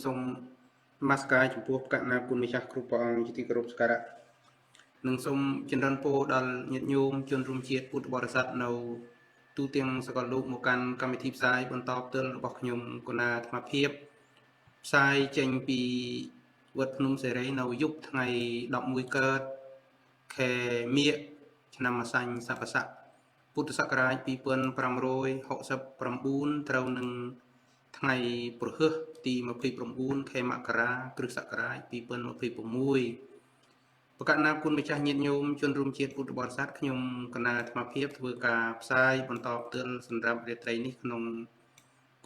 សូមនមស្ការចំពោះកណ្ណាគុណម្ចាស់គ្រប់ព្រះអង្គជាទីគោរពសក្ការៈនិងសូមចម្រើនពរដល់ញាតិញោមជនរួមជាតិពុទ្ធបរិស័ទនៅទូទាំងសកលលោកមកកាន់កម្មវិធីផ្សាយបន្តផ្ទាល់របស់ខ្ញុំគណៈអាត្មាភាពផ្សាយចេញពីវត្តភ្នំសេរីនៅយប់ថ្ងៃ11កើតខែមិញឆ្នាំម្សាញ់ស័កស័កពុទ្ធសករាជ2569ត្រូវនឹងថ្ងៃព្រហស្បតិ៍ទី29ខែមករាគ្រិស្តសករាជ2026ប្រកាសណាគុណម្ចាស់ញាតិញោមជនរួមជាតិពុទ្ធបរិស័ទខ្ញុំគណៈអាត្មាភាពធ្វើការផ្សាយបន្តផ្ទាល់សម្រាប់រាត្រីនេះក្នុង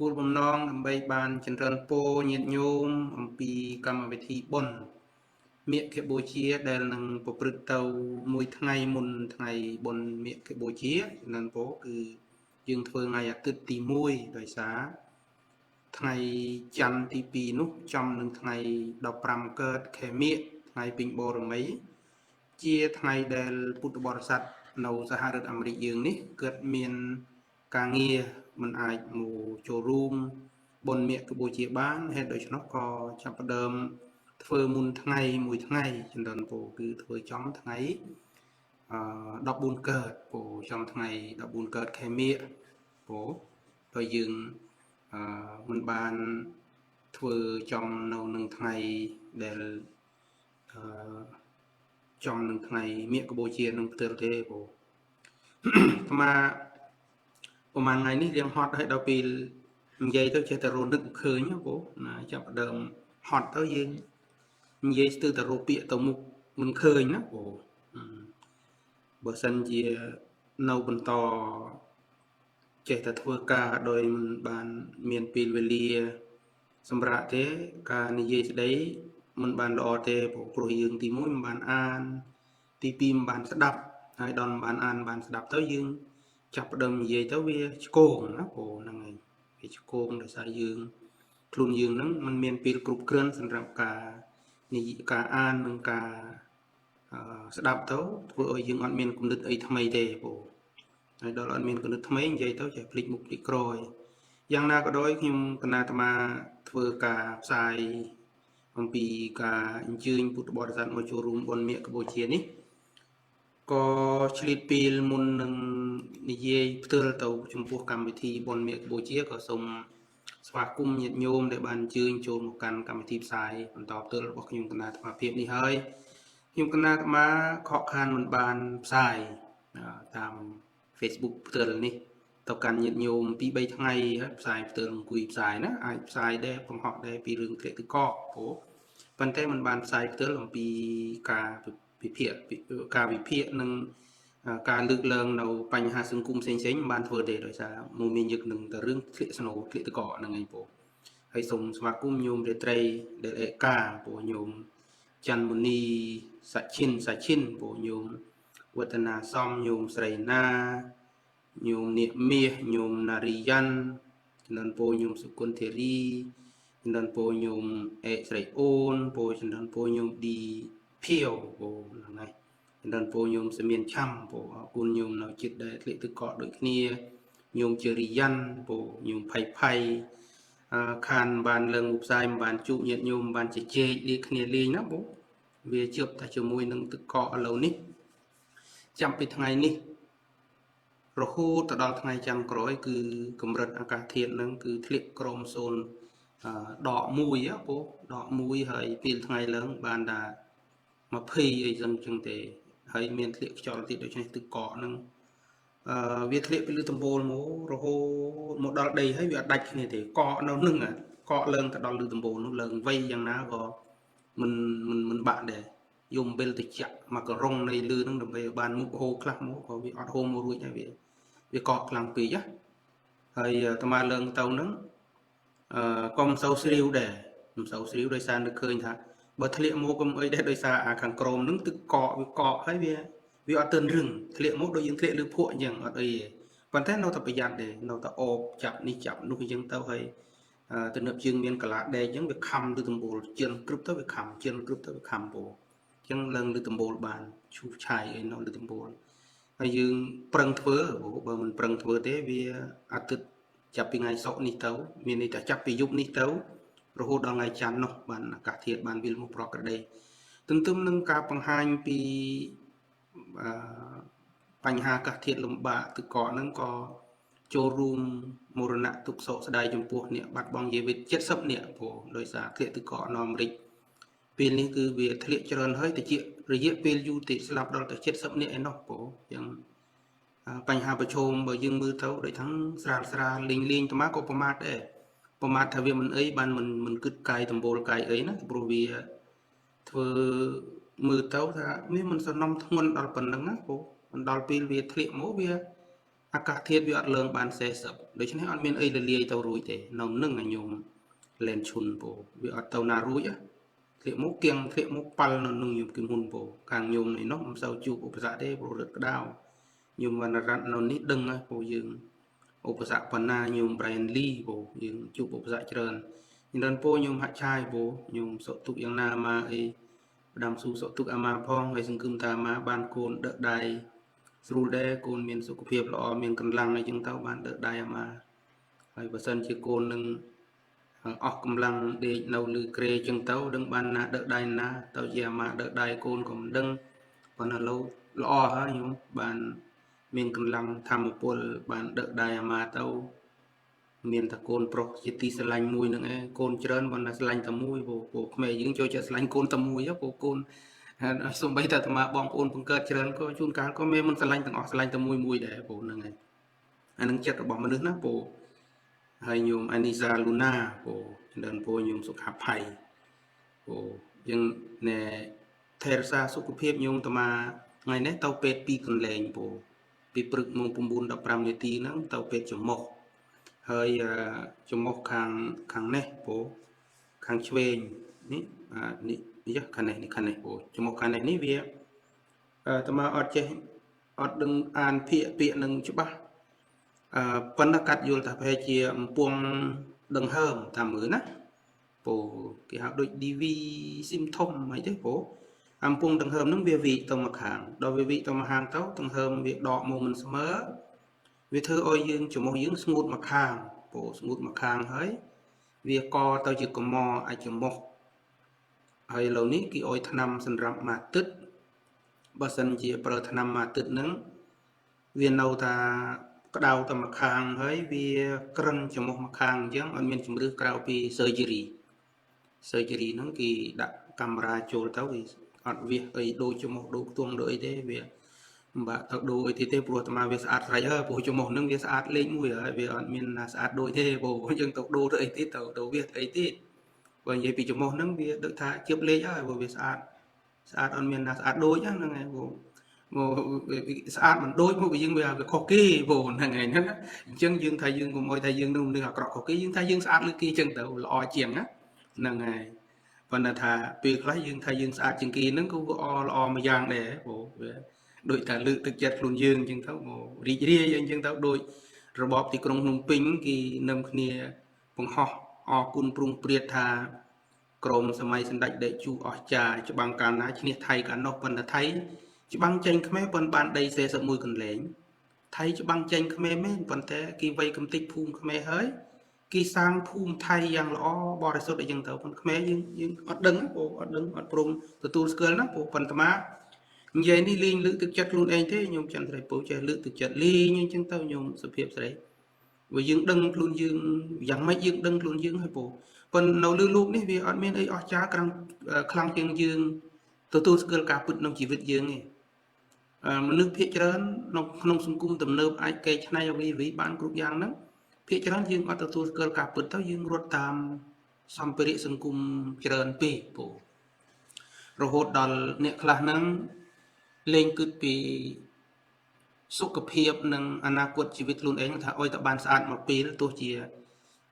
គោលបំណងដើម្បីបានចម្រើនពរញាតិញោមអំពីកម្មវិធីបុណ្យមាឃបូជាដែលនឹងប្រព្រឹត្តទៅមួយថ្ងៃមុនថ្ងៃបុណ្យមាឃបូជាចំនួនពរគឺយើងធ្វើថ្ងៃអាទិត្យទី1ដោយសារថ្ងៃច័ន្ទទី2នោះចំនឹងថ្ងៃ15កើតខែមិញថ្ងៃពេញបូរមីជាថ្ងៃដែលពុទ្ធបរិស័ទនៅសហរដ្ឋអាមេរិកយើងនេះកើតមានការងារមិនអាចមកចូលរួមបុណ្យមាឃបូជាបានហេតុដូច្នោះក៏ចាប់ផ្ដើមធ្វើមុនថ្ងៃមួយថ្ងៃចំនួនពូគឺធ្វើចំថ្ងៃ14កើតពូចំថ្ងៃ14កើតខែមិញពូដោយយើងមិនបានធ្វើចំនៅនឹងថ្ងៃដែលចំនឹងថ្ងៃមាឃបូជានឹងផ្ទាល់ទេពូអាមាប្រហែលថ្ងៃនេះរៀងហត់ហើយដល់ពេលនិយាយទៅចេះតែរនឹកឃើញពូណាចាប់ដើមហត់ទៅយើងនិយាយស្ទើរតែរកពាក្យទៅមុខមិនឃើញណាពូបើសិនជានៅបន្តចេះតែធ្វើការដោយមិនបានមានពេលវេលាសម្រាប់ទេការនិយាយស្ដីមិនបានល្អទេព្រោះយើងទី1មិនបានអានទី2មិនបានស្ដាប់ហើយដល់មិនបានអានបានស្ដាប់ទៅយើងចាប់ផ្ដើមនិយាយទៅវាឆ្គងណាព្រោះហ្នឹងហើយវាឆ្គងដោយសារយើងខ្លួនយើងហ្នឹងมันមានពេលគ្រប់គ្រាន់សម្រាប់ការអាននិងការស្ដាប់ទៅធ្វើឲ្យយើងអត់មានគំនិតអីថ្មីទេព្រោះហើយដល់អត់មានគំនិតថ្មីនិយាយទៅចេះភ្លេចមុខភ្លេចក្រោយយ៉ាងណាក៏ដោយខ្ញុំគណៈអាត្មាធ្វើការផ្សាយអំពីការអញ្ជើញពុទ្ធបរិស័ទមកចូលរួមបុណ្យមាឃបូជានេះក៏ឆ្លៀតពេលមុននឹងនិយាយផ្ទាល់ទៅចំពោះកម្មវិធីបុណ្យមាឃបូជាក៏សូមស្វាគមន៍ញាតិញោមដែលបានអញ្ជើញចូលមកកាន់កម្មវិធីផ្សាយបន្តផ្ទាល់របស់ខ្ញុំគណៈអាត្មាភាពនេះហើយខ្ញុំគណៈអាត្មាខកខានមិនបានផ្សាយតាម Facebook ផ្ទាល់នេះទៅកាន់ញាតិញោម2 3ថ្ងៃហើយផ្សាយផ្ទាល់អង្គុយផ្សាយណាអាចផ្សាយដែរបង្ហោះដែរពីរឿងធ្លាក់ទឹកកកព្រោះប៉ុន្តែមិនបានផ្សាយផ្ទាល់អំពីការវិភាគនិងការលើកឡើងនៅបញ្ហាសង្គមផ្សេងៗមិនបានធ្វើទេដោយសារមកមានយកនឹងតែរឿងធ្លាក់ស្នូលធ្លាក់ទឹកកកហ្នឹងឯងព្រោះហើយសូមស្វាគមន៍ញោមរាត្រីដែលឯកាព្រោះញោមច័ន្ទមុនីសាឈិនព្រោះញោមវឌ្ឍនាសំញោមស្រីណាញោមនាគមាសញោមណារីយ៉ាន់ចំនួនពោញោមសុគន្ធធារីចំនួនពោញោមអេស្រីអូនពោចំនួនពោញោមឌីភៀវពោហ្នឹងហើយចំនួនពោញោមសមៀនឆាំពោអរគុណញោមនៅចិត្តដែលធ្លាក់ទឹកកកដូចគ្នាញោមជរិយ៉ាន់ពោញោមផៃខានបានលើងផ្សាយមិនបានជួបញាតិញោមបានជជែកលាគ្នាលេងណាពោវាជឿបតែជាមួយនឹងទឹកកកឥឡូវនេះចាំពីថ្ងៃនេះរហូតទៅដល់ថ្ងៃចាំក្រោយគឺកម្រិតអាកាសធាតុនឹងគឺធ្លាក់ក្រោម0ដក1ពោដក1ហើយពេលថ្ងៃឡើងបានថា20អីចឹងទេហើយមានធ្លាក់ខ្យល់ទៀតដូច្នេះទឹកកកនឹងវាធ្លាក់ពីលើដំបូលមករហូតមកដល់ដីហើយវាអត់ដាច់គ្នាទេកកនៅនឹងកកឡើងទៅដល់លើដំបូលនោះឡើងវៃយ៉ាងណាក៏មិនបាក់ដែរយំបិលទៅចាក់មកករងនៃលឺនឹងដើម្បីបានមុខហូរខ្លះមកក៏វាអត់ហូរមករួចហើយវាកកខ្លាំងពេកហើយអាត្មាឡើងទៅនឹងក៏មិនសូវស្រាវដែរមិនសូវស្រាវដោយសារនឹកឃើញថាបើធ្លាក់មកកុំអីដែរដោយសារអាខាងក្រោមនឹងទឹកកកវាកកហើយវាអត់ទឿនរឹងធ្លាក់មកដូចយើងធ្លាក់លើភក់អញ្ចឹងអត់អីទេប៉ុន្តែនៅតែប្រយ័ត្នដែរនៅតែអបចាប់នេះចាប់នោះអញ្ចឹងទៅហើយទំនើបជើងមានកលាដែកអញ្ចឹងវាខំលើដំបូលជិលគ្រប់ទៅវាខំជិលគ្រប់ទៅវាខំពោអញ្ចឹងឡើងលើដំបូលបានឈូសឆាយអីនៅលើដំបូលហើយយើងប្រឹងធ្វើបើមិនប្រឹងធ្វើទេវាអាទិត្យចាប់ពីថ្ងៃសុក្រនេះទៅមានន័យថាចាប់ពីយប់នេះទៅ រហូតដល់ថ្ងៃច័ន្ទនោះបានអាកាសធាតុបានវិលមកប្រក្រតីទន្ទឹមនឹងការបង្ហាញពីបញ្ហាអាកាសធាតុលំបាកទឹកកកហ្នឹងក៏ចូលរួមមរណៈទុក្ខសោកស្ដាយចំពោះអ្នកបាត់បង់ជីវិត70នាក់ព្រោះដោយសារធ្លាក់ទឹកកកនៅអាមេរិកពេលនេះគឺវាធ្លាក់ច្រើនហើយទៅជារយៈពេលយូរតិចស្លាប់ដល់ទៅ70នាក់ឯណោះព្រោះយ៉ាងបញ្ហាប្រឈមបើយើងមើលទៅដូចថាស្រាលលេងទៅមកក៏ប្រមាថដែរប្រមាថថាវាមិនអីបានមិនគិតកាយតម្បូលកាយអីណាព្រោះវាធ្វើមើលទៅថាវាមិនសំណុំធ្ងន់ដល់ប៉ុណ្ណឹងណាព្រោះមិនដល់ពេលវាធ្លាក់មកវាអាកាសធាតុវាអត់ឡើងបាន40ដូច្នេះអត់មានអីលលាយទៅរួចទេនៅនឹងញោមលែនឈុនពោវាអត់ទៅណារួចធ្លាក់មកគៀងធ្លាក់មកប៉ាល់នៅនឹងញោមគឹមហ៊ុនពោខាងញោមនេះនោះមិនសូវជួបឧបសគ្គទេព្រោះរត់ក្តៅញោមវណ្ណរតនៅនេះដឹងហើយពោយើងឧបសគ្គប៉ុណ្ណាញោម Brian Lee ពោយើងជួបឧបសគ្គច្រើនញពោញោមហាក់ឆាយពោញោមសុខទុក្ខយ៉ាងណាមកអីផ្ដាំស៊ូសុខទុក្ខអាម៉ាផងហើយសង្ឃឹមថាអាម៉ាបានកូនដឹកដៃស្រួលដែរកូនមានសុខភាពល្អមានកម្លាំងអីចឹងទៅបានដឹកដៃអាម៉ាហើយបើសិនជាកូននឹងអស់កម្លាំងដេកនៅលើក្រេចឹងទៅដឹងបានណាដឹកដៃណាទៅជាអាម៉ាដឹកដៃកូនក៏មិនដឹងប៉ុន្តែលោកល្អហើយញោមបានមានកម្លាំងធម្មពលបានដឹកដៃអាម៉ាទៅមានតែកូនប្រុសជាទីស្រឡាញ់មួយនឹងឯងកូនច្រើនប៉ុន្តែស្រឡាញ់តែមួយព្រោះក្មេងយើងចូលចិត្តស្រឡាញ់កូនតែមួយព្រោះកូនសំបីតែអាត្មាបងប្អូនបង្កើតច្រើនក៏ជួនកាលក៏មិនស្រឡាញ់ទាំងអស់ស្រឡាញ់តែមួយដែរព្រោះហ្នឹងឯងអានឹងចិត្តរបស់មនុស្សណាព្រោះហើយញោមអានីសាលូណាព្រោះដល់ព្រោះញោមសុខាភ័យព្រោះយើងណែថែរក្សាសុខភាពញោមអាត្មាថ្ងៃនេះទៅពេទ្យ2កន្លែងព្រោះពីព្រឹកម៉ោង 9-15 នាទីហ្នឹងទៅពេទ្យចំមុះហើយចំមុះខាងនេះព្រោះខាងឆ្វេងនេះនេះខាងនេះព្រោះចំមុះខាងនេះវាអាត្មាអត់ចេះអត់ដឹងអានពាក្យនឹងច្បាស់ប៉ុន្តែកាត់យល់ថាប្រហែលជាអំពងដង្ហើមតាមមើលណាព្រោះគេហៅដូច DV symptom អីទេព្រោះអំពងដង្ហើមហ្នឹងវាវិទៅមកខាងដល់វាវិទៅមកខាងទៅដង្ហើមវាដកមកមិនស្មើវាធ្វើឲ្យយើងច្រមុះយើងស្ងួតមកខាងព្រោះស្ងួតមកខាងហើយវាកទៅជាកមអាចច្រមុះហើយឥឡូវនេះគេឲ្យថ្នាំសម្រាប់ម៉ាទឹកបើសិនជាប្រើថ្នាំម៉ាទឹកហ្នឹងវានៅថាក្តៅទៅមកខាងហើយវាក្រឹងច្រមុះមកខាងអញ្ចឹងអត់មានជំរឿសក្រៅពី surgery ហ្នឹងគេដាក់កាមេរ៉ាចូលទៅវាអត់វាអីដូចច្រមុះដូចខ្ទង់ដូចអីទេវាមិនបាក់ទៅដូរអីទេព្រោះអាត្មាវាស្អាតស្រេចហើយព្រោះច្រមុះហ្នឹងវាស្អាតលេខមួយហើយវាអត់មានណាស្អាតដូចទេព្រោះយើងទៅដូរទៅអីទៀតទៅវាអីទៀតបើនិយាយពីច្រមុះហ្នឹងវាដូចថាជៀបលេខហើយព្រោះវាស្អាតអត់មានណាស្អាតដូចហ្នឹងហើយព្រោះស្អាតមិនដូចមកយើងវាខុសគេព្រោះហ្នឹងហើយហ្នឹងអញ្ចឹងយើងថាយើងកុំអោយថាយើងនឹងអាក្រក់ខុសគេយើងថាយើងស្អាតលើគេអញ្ចឹងទៅល្អជាងណាហ្នឹងហើយប៉ុន្តែថាពេលខ្លះយើងថាយើងស្អាតជាងគេហ្នឹងក៏ល្អមួយយ៉ាងដែរព្រោះវាដូចថាលើកទឹកចិត្តខ្លួនយើងអញ្ចឹងទៅមករីករាយអញ្ចឹងទៅដូចរបបទីក្រុងភ្នំពេញគេនឹមគ្នាបង្ហោះអរគុណព្រំព្រាតថាក្រមសម័យសម្ដេចតេជោអស្ចារ្យច្បាំងកាលណាឈ្នះថៃកាលនោះប៉ុន្តែថៃច្បាំងចេញខ្មែរប៉ុន្តែបានដី41កន្លែងថៃច្បាំងចេញខ្មែរមែនប៉ុន្តែគេវៃកំតិចភូមិខ្មែរហើយគេសាងភូមិថៃយ៉ាងល្អបរិសុទ្ធអីចឹងទៅប៉ុន្តែខ្មែរយើងអត់ដឹងអត់ព្រមទទួលស្គាល់ណាប៉ុន្តែមកនិយាយនេះលេងលើកទឹកចិត្តខ្លួនឯងទេញោមចន្ទស្រីពូចេះលើកទឹកចិត្តលេងអញ្ចឹងទៅញោមសុភាពស្រីព្រោះយើងដឹងខ្លួនយើងយ៉ាងម៉េចយើងដឹងខ្លួនយើងហើយប៉ុន្តែនៅលើលោកនេះវាអត់មានអីអស្ចារ្យខ្លាំងជាងយើងទទួលស្គាល់ការពិតក្នុងជីវិតយើងទេមនុស្សភាគច្រើននៅក្នុងសង្គមទំនើបអាចកែច្នៃអ្វីបានគ្រប់យ៉ាងហ្នឹងភាគច្រើនយើងអត់ទទួលស្គាល់ការពិតទៅយើងរត់តាមសម្ភារៈសង្គមច្រើនពេករហូតដល់អ្នកខ្លះហ្នឹងលេងគិតពីសុខភាពនិងអនាគតជីវិតខ្លួនឯងថាអុយតែបានស្អាតមកពេលទោះជា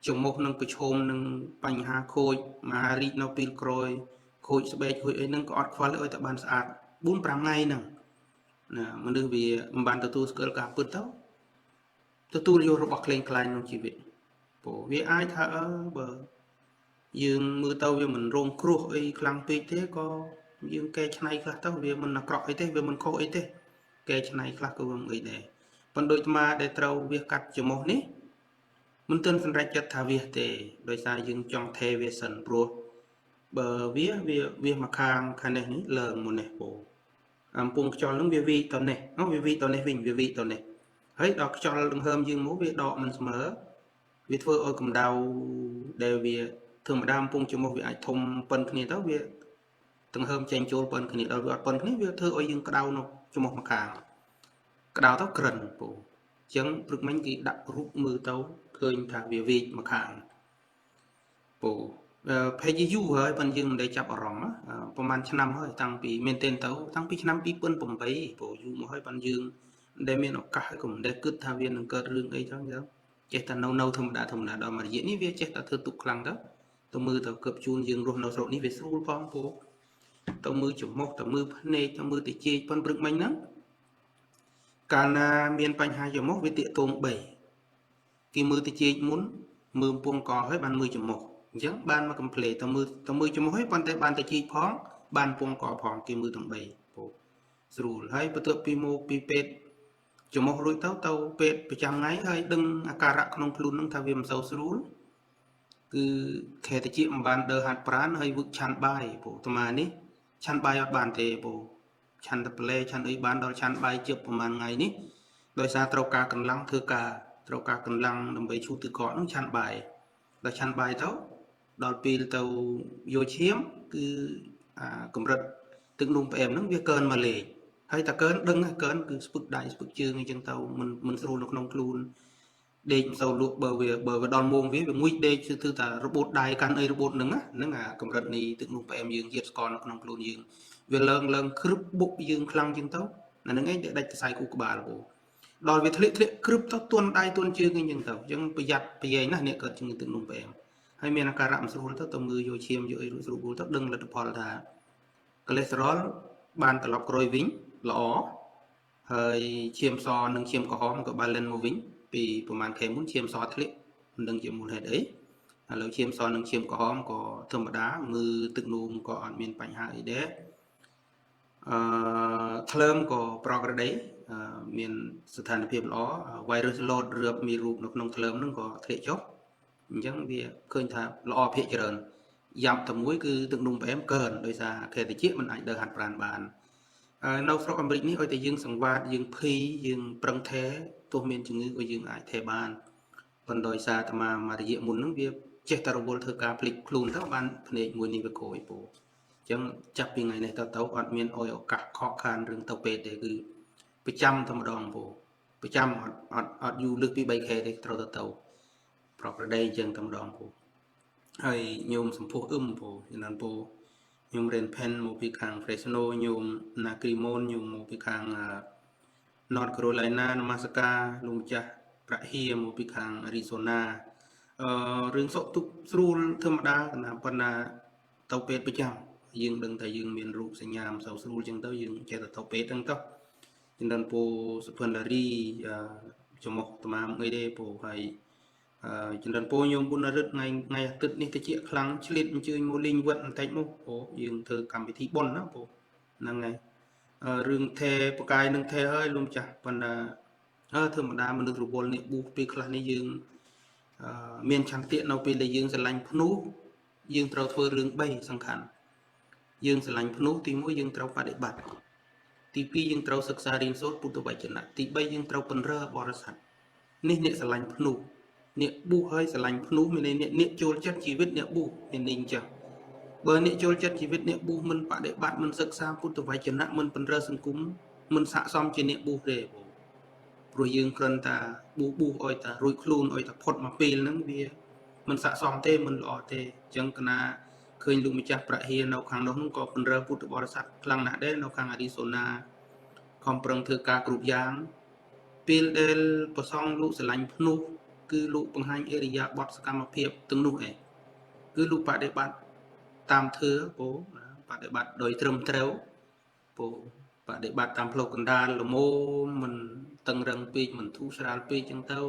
ចំមុខនឹងប្រឈមនឹងបញ្ហាខូចមហារីកនៅពេលក្រោយខូចស្បែកខូចអីហ្នឹងក៏អត់ខ្វល់អុយតែបានស្អាត 4-5 ថ្ងៃហ្នឹងណាមនុស្សវាមិនបានទទួលស្គាល់ការពិតទៅទទួលយករបស់ក្លែងក្លាញ់ក្នុងជីវិតព្រោះវាអាចថាបើយើងមើលទៅវាមិនរងគ្រោះអីខ្លាំងពេកទេក៏យើងកែច្នៃខ្លះទៅវាមិនអាក្រក់អីទេវាមិនខុសអីទេកែច្នៃខ្លះក៏មិនអីដែរប៉ុន្តែដូចអាដែលត្រូវវាកាត់ច្រមុះនេះ មិនទាន់សម្រេចចិត្តថាវាទេដោយសារយើងចង់ថេវាសិនព្រោះបើវាមកខាងនេះឡើងមុននេះពូអំពងខ្យល់នឹងវាវីតនេះវាវីតនេះវិញវាវីតនេះហើយដល់ខ្យល់ដង្ហើមយើងមកវាដកមិនស្មើវាធ្វើឲ្យកម្ដៅដែលវាធម្មតាអំពងចំមុះវាអាចធំប៉ុនគ្នាទៅវាដង្ហើមចេញចូលប៉ុនគ្នាដល់វាអត់ប៉ុនគ្នាវាធ្វើឲ្យយើងក្តៅនៅចំមុះមកខាងក្តៅទៅក្រិនពូអញ្ចឹងព្រឹកមិញគេដាក់រូបមើលទៅឃើញថាវាវីកមកខាងពូភេទយូរហើយប៉ុន្តែយើងមិនได้ចាប់អារម្មណ៍ប្រហែលឆ្នាំហើយតាំងពីមែនទែនទៅតាំងពីឆ្នាំ2008ពូយូរមកហើយប៉ុន្តែយើងដែលមានឱកាសក៏មិនដែលគិតថាវានឹងកើតរឿងអីចឹងចេះតែនៅធម្មតាដល់មួយរយៈនេះវាចេះតែធ្វើទុកខ្លាំងទៅមើលទៅកើបជូនយើងរស់នៅស្រុកនេះវាស្រួលផងពូទៅមើលច្រមុះទៅមើលភ្នែកទៅមើលតិចប៉ុនព្រឹកមិញហ្នឹងកាលណាមានបញ្ហាច្រមុះវាតាកតង3គេមើលតិចមុនមើលពងកហើយបានមើលច្រមុះអញ្ចឹងបានមកកំ pl ទៅមើលច្រមុះហើយប៉ុន្តែបានតិចផងបានពងកផងគេមើលទាំង3ពូស្រួលហើយបន្ទាប់ពីមកពីពេទ្យច្រមុះរួចទៅពេទ្យប្រចាំថ្ងៃហើយដឹងអាការៈក្នុងខ្លួននឹងថាវាមិនសូវស្រួលគឺខែតិចមិនបានដើរហាត់ប្រាណហើយវឹកឆាន់បាយពូអានេះឆាន់បាយអត់បានទេពូឆាន់តែប្លេឆាន់អីបានដល់ឆាន់បាយជិបប្រហែលថ្ងៃនេះដោយសារត្រូវការកម្លាំងធ្វើការត្រូវការកម្លាំងដើម្បីឈូសទឹកកកនឹងឆាន់បាយដល់ឆាន់បាយទៅដល់ពេលទៅយកឈាមគឺកម្រិតទឹកនោមផ្អែមហ្នឹងវាកើនមកលេខហើយតែកើនដឹងកើនគឺស្ពឹកដៃស្ពឹកជើងអញ្ចឹងទៅមិនស្រួលនៅក្នុងខ្លួនដេកមិនសូវលក់បើវាដល់ម៉ោងវាងុយដេកគឺថារបូតដៃកាន់អីរបូតហ្នឹងកម្រិតនៃទឹកនោមផ្អែមយើងជាតិស្ករនៅក្នុងខ្លួនយើងវាឡើងគ្រឹបបុកយើងខ្លាំងជាងទៅអាហ្នឹងឯងដែលដាច់ខ្សែគូក្បាលពូដល់វាធ្លាក់គ្រឹបទៅទន់ដៃទន់ជើងអញ្ចឹងទៅអញ្ចឹងប្រយ័ត្នប្រយែងណាស់អ្នកកើតជំងឺទឹកនោមផ្អែមហើយមានអាការៈមិនស្រួលទៅមើលយកឈាមយកអីរួចស្រួលទៅដឹងលទ្ធផលថាកូលេស្តេរ៉ុលបានត្រឡប់ក្រោយវិញល្អហើយឈាមសនិងឈាមក្រហមក៏បានលិនមកវិញពីប្រហែលខែមុនឈាមសធ្លាក់មិនដឹងជាមូលហេតុអីឥឡូវឈាមសនិងឈាមក្រហមក៏ធម្មតាមើលទឹកនោមក៏អត់មានបញ្ហាអីដែរថ្លើមក៏ប្រក្រតីមានស្ថានភាពល្អ virus load រឿបមានរូបនៅក្នុងថ្លើមហ្នឹងក៏ធ្លាក់ចុះអញ្ចឹងវាឃើញថាល្អភាគច្រើនយ៉ាប់តែមួយគឺទឹកនោមផ្អែមកើនដោយសារខែតិចមិនអាចដើរហាត់ប្រាណបាននៅស្រុកអាមេរិកនេះឲ្យតែយើងសង្វាតយើងភីយើងប្រឹងថែទោះមានជំងឺក៏យើងអាចថែបានប៉ុន្តែដោយសារតែមួយរយៈមុនហ្នឹងវាចេះតែរវល់ធ្វើការភ្លេចខ្លួនទៅបានភ្នែកមួយនេះវាក្រួយពូអញ្ចឹងចាប់ពីថ្ងៃនេះទៅអត់មានអោយឱកាសខកខានរឿងទៅពេទ្យទេគឺប្រចាំតែម្ដងពូប្រចាំអត់យូរលើសពី3ខែទេត្រូវទៅប្រក្រតីអញ្ចឹងតែម្ដងពូហើយញោមសម្ពោះពូចំណានពូញោម Ren Pen មកពីខាង Fresno ញោម Nagrimon ញោមមកពីខាង North Carolina នមស្ការលោកម្ចាស់ប្រាក់ហៀមកពីខាង Arizona រឿងសុខទុក្ខស្រួលធម្មតាប៉ុន្តែទៅពេទ្យប្រចាំយើងដឹងថាយើងមានរូបសញ្ញាមិនសូវស្រួលអញ្ចឹងទៅយើងចេះតែទៅពេទ្យហ្នឹងទៅចំណានពូសុភ័ណ្ឌលារីចំមុខត្មាមអីទេពូហើយចំណានពូញោមបុណរិទ្ធថ្ងៃអាទិត្យនេះតិចខ្លាំងឆ្លៀតអញ្ជើញមកលេងវត្តបន្តិចមកពូយើងធ្វើកម្មវិធីបុណ្យណាពូហ្នឹងហើយរឿងថែបកាយនឹងថែហើយលោកម្ចាស់ប៉ុន្តែធម្មតាមនុស្សរវល់នេះប៊ូពេលខ្លះនេះយើងមានឆន្ទៈនៅពេលដែលយើងស្រឡាញ់ភ្នោះយើងត្រូវធ្វើរឿង3សំខាន់យើងស្រឡាញ់ភ្នោះទី1យើងត្រូវបដិបត្តិទី2យើងត្រូវសិក្សារៀនសូត្រពុទ្ធវចនៈទី3យើងត្រូវពន្រើបរិស័ទនេះអ្នកស្រឡាញ់ភ្នោះអ្នកប៊ូហើយស្រឡាញ់ភ្នោះមានអ្នកចូលចិត្តជីវិតអ្នកប៊ូមានន័យអញ្ចឹងបើអ្នកចូលចិត្តជីវិតអ្នកប៊ូមិនបដិបត្តិមិនសិក្សាពុទ្ធវចនៈមិនពន្រើសង្គមមិនស័ក្តិសមជាអ្នកប៊ូទេព្រោះយើងគ្រាន់តែប៊ូឲ្យតែរួចខ្លួនឲ្យតែផុតមកពេលហ្នឹងវាមិនស័ក្តិសមទេមិនល្អទេអញ្ចឹងកណាឃើញលោកម្ចាស់ប្រាក់ហៀនៅខាងនោះក៏ពន្រើពុទ្ធបរិស័ទខ្លាំងណាស់ដែរនៅខាងអារីโซណាខំប្រឹងធ្វើការគ្រប់យ៉ាងពេលដែលប្រសងលោកស្រឡាញ់ភ្នោះគឺលោកបង្ហាញអរិយាបថសកម្មភាពទាំងនោះឯងគឺលោកបដិបត្តិតាមធ្វើពូបដិបត្តិដោយត្រឹមត្រូវពូបដិបត្តិតាមផ្លូវកណ្ដាលល្មមមិនតឹងរឹងពេកមិនធូរស្រាលពេកចឹងទៅ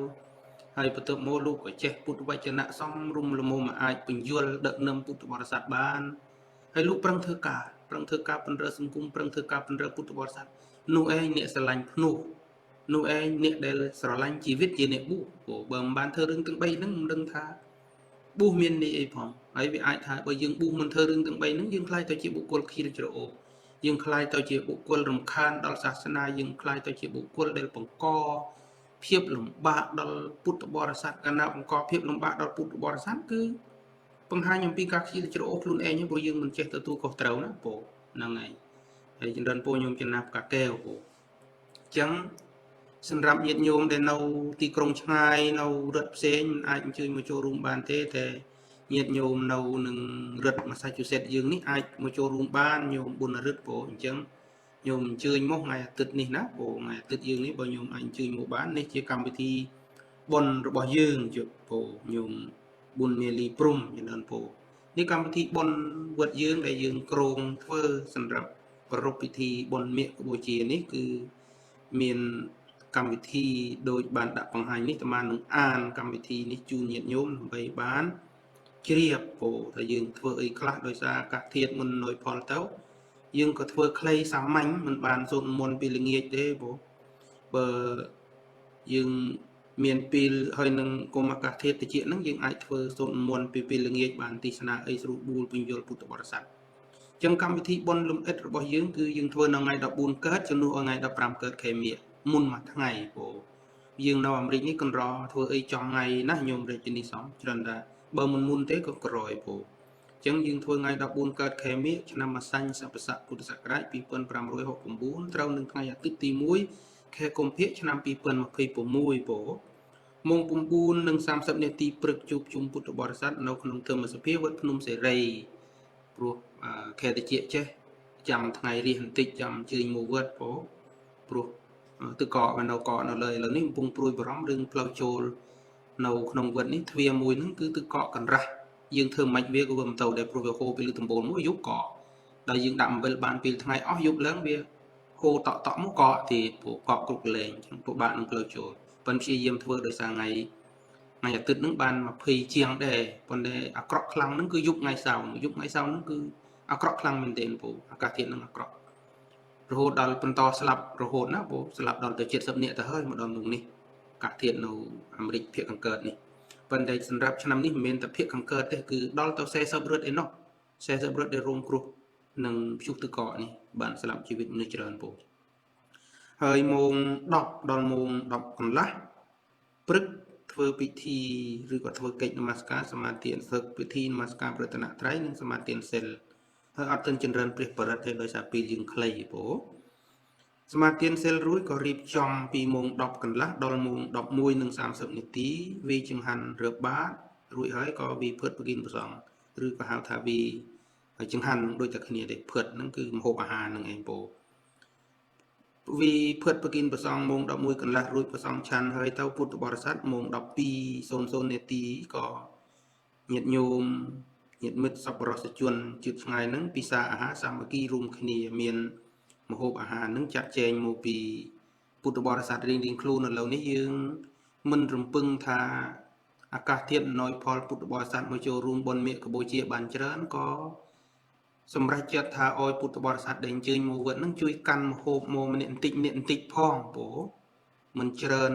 ហើយបន្ទាប់មកលោកក៏ចេះពុទ្ធវចនៈសំរុំល្មមអាចបញ្យលដឹកនាំពុទ្ធបរិស័ទបានហើយលោកប្រឹងធ្វើការពន្រើសង្គមប្រឹងធ្វើការពន្រើពុទ្ធបរិស័ទនោះឯងអ្នកស្រឡាញ់ភ្នោះ នោះឯងអ្នកដែលស្រឡាញ់ជីវិតជាអ្នកប៊ូព្រោះបើមិនបានធ្វើរឿងទាំង3ហ្នឹងមិនដឹងថាប៊ូមានន័យអីផងហើយវាអាចថាបើយើងប៊ូមិនធ្វើរឿងទាំង3ហ្នឹងយើងខ្លាចទៅជាបុគ្គលខៀលច្រអូសយើងខ្លាចទៅជាបុគ្គលរំខានដល់សាសនាយើងខ្លាចទៅជាបុគ្គលដែលបង្កភាពលំបាកដល់ពុទ្ធបរិស័ទកាលណាបង្កភាពលំបាកដល់ពុទ្ធបរិស័ទគឺបង្ហាញអំពីការខៀលច្រអូសខ្លួនឯងព្រោះយើងមិនចេះទទួលខុសត្រូវណាពូហ្នឹងហើយហើយចម្រើនពូញោមចំណាប់កាកែវពូអញ្ចឹងសម្រាប់ញាតិញោមដែលនៅទីក្រុងឆ្ងាយនៅរដ្ឋផ្សេងមិនអាចអញ្ជើញមកចូលរួមបានទេតែញាតិញោមនៅនឹងរដ្ឋ Massachusetts យើងនេះអាចមកចូលរួមបានញោមប៊ុនរិទ្ធពូអញ្ចឹងញោមអញ្ជើញមកថ្ងៃអាទិត្យនេះណាពូថ្ងៃអាទិត្យយើងនេះបើញោមអាចអញ្ជើញមកបាននេះជាកម្មវិធីបុណ្យរបស់យើងជពពូញោមប៊ុនមាលីព្រំចំនួនពូនេះកម្មវិធីបុណ្យវត្តយើងដែលយើងក្រុងធ្វើសម្រាប់ប្រារព្ធពិធីបុណ្យមាឃបូជានេះគឺមានកម្មវិធីដោយបានដាក់បង្ហាញនេះអាត្មានឹងអានកម្មវិធីនេះជូនញាតិញោមដើម្បីបានជ្រាបពូថាយើងធ្វើអីខ្លះដោយសារអាកាសធាតុមុនណយផលទៅយើងក៏ធ្វើខ្លីសាមញ្ញមិនបានសូត្រមន្តពីល្ងាចទេពូបើយើងមានពេលហើយនឹងគុំអាកាសធាតុតិចហ្នឹងយើងអាចធ្វើសូត្រមន្តពីពេលល្ងាចបានទេសនាអីស្រួលបួលពញ្ញុលពុទ្ធបរិស័ទចឹងកម្មវិធីបុណ្យលំអិតរបស់យើងគឺយើងធ្វើនៅថ្ងៃ14កើតជំនួសឲ្យថ្ងៃ15កើតខែមិញមុនមួយថ្ងៃពូយើងនៅអាមេរិកនេះកន្រធ្វើអីចំថ្ងៃណាញោមរាជនីសំច្រើនតែបើមិនមុនទេក៏ក្រោយពូអញ្ចឹងយើងធ្វើថ្ងៃ14កើតខែមិញឆ្នាំអាសាញ់សព្វស័កពុទ្ធសករាជ2569ត្រូវនឹងថ្ងៃអាទិត្យទី1ខែកុម្ភៈឆ្នាំ2026ពូម៉ោង9:30នាទីព្រឹកជួបជុំពុទ្ធបរិស័ទនៅក្នុងធម្មសភាវត្តភ្នំសេរីព្រោះខែតិចចេះចាំថ្ងៃរៀសបន្តិចចាំជើញមកវត្តពូព្រោះទឹកកកនៅកកនៅលើឥឡូវនេះកំពុងព្រួយបារម្ភរឿងផ្លូវចូលនៅក្នុងវត្តនេះទ្វារមួយហ្នឹងគឺទឹកកកកណ្រាស់យើងធ្វើមិនវាក៏វាមិនទៅដែរព្រោះវាហូរពីលើដំបូលមួយយប់កកដល់យើងដាក់អំបិលបានពេលថ្ងៃអស់យប់ឡើងវាហូរតក់មកកកទៀតព្រោះកកគ្រប់កលែងអញ្ចឹងពិបាកនឹងផ្លូវចូលប៉ុន្តែព្យាយាមធ្វើដោយសារថ្ងៃអាទិត្យហ្នឹងបាន20ជាងដែរប៉ុន្តែអាក្រក់ខ្លាំងហ្នឹងគឺយប់ថ្ងៃសៅរ៍ហ្នឹងគឺអាក្រក់ខ្លាំងមែនទែនពូអាកាសធាតុហ្នឹងអាក្រក់រហូតដល់បន្តស្លាប់រហូតណាពូស្លាប់ដល់ទៅ70នាក់ទៅហើយម្ដងនោះនេះអាកាសធាតុនៅអាមេរិកភាគខាងកើតនេះប៉ុន្តែសម្រាប់ឆ្នាំនេះមិនមែនតែភាគខាងកើតទេគឺដល់ទៅ40រត់ឯណោះ40រត់ដែលរងគ្រោះនឹងព្យុះទឹកកកនេះបានស្លាប់ជីវិតមនុស្សច្រើនពូហើយម៉ោង10ដល់ម៉ោង10កន្លះព្រឹកធ្វើពិធីឬក៏ធ្វើកិច្ចនមស្ការសមាទានធ្វើពិធីនមស្ការប្រតនត្រ័យនិងសមាទានសិលហើយអត់ទាន់ចម្រើនព្រះបរិត្តទេដោយសារពេលយើងខ្លីពូសមាទានសិលរួចក៏រៀបចំពីម៉ោង10កន្លះដល់ម៉ោង11:30នាទីវាចង្ហាន់រើបាតរួចហើយក៏វាភើតប្រគិនប្រសងឬក៏ហៅថាវាចង្ហាន់ដូចតែគ្នាទេភើតហ្នឹងគឺម្ហូបអាហារហ្នឹងឯងពូវាភើតប្រគិនប្រសងម៉ោង11កន្លះរួចប្រសងឆាន់ហើយទៅពុទ្ធបរិស័ទម៉ោង12:00នាទីក៏ញាតិញោមញាតិមិត្តសប្បុរសជនជិតឆ្ងាយហ្នឹងពិសាអាហារសាមគ្គីរួមគ្នាមានម្ហូបអាហារហ្នឹងចាត់ចែងមកពីពុទ្ធបរិស័ទរៀងៗខ្លួនឥឡូវនេះយើងមិនរំពឹងថាអាកាសធាតុណយផលពុទ្ធបរិស័ទមកចូលរួមបុណ្យមាឃបូជាបានច្រើនក៏សម្រាប់ចិត្តថាអោយពុទ្ធបរិស័ទដែលអញ្ជើញមកវត្តហ្នឹងជួយកាន់ម្ហូបមកម្នាក់បន្តិចផងពូមិនច្រើន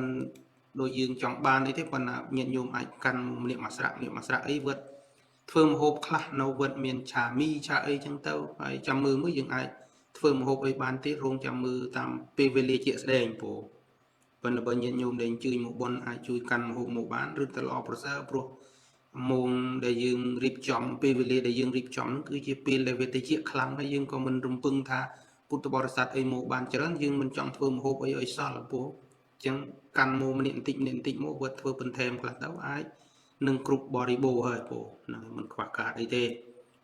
ដូចយើងចង់បានទេប៉ុន្តែញាតិញោមអាចកាន់ម្នាក់មួយស្រាក់អីវត្តធ្វើម្ហូបខ្លះនៅវត្តមានឆាមីឆាអីចឹងទៅហើយចាំមើលមួយយើងអាចធ្វើម្ហូបអីបានទៀតរងចាំមើលតាមពេលវេលាជាក់ស្ដែងពូប៉ុន្តែបើញាតិញោមដែលអញ្ជើញមកបុណ្យអាចជួយកាន់ម្ហូបមកបានឬទៅល្អប្រសើរព្រោះម៉ោងដែលយើងរៀបចំពេលវេលាដែលយើងរៀបចំហ្នឹងគឺជាពេលដែលវាតិចខ្លាំងហើយយើងក៏មិនរំពឹងថាពុទ្ធបរិស័ទអីមកបានច្រើនយើងមិនចង់ធ្វើម្ហូបអីឲ្យសល់ពូអញ្ចឹងកាន់មកម្នាក់បន្តិចមកវត្តធ្វើបន្ថែមខ្លះទៅអាចនឹងគ្រប់បរិបូរហើយពូហ្នឹងមិនខ្វះខាតអីទេ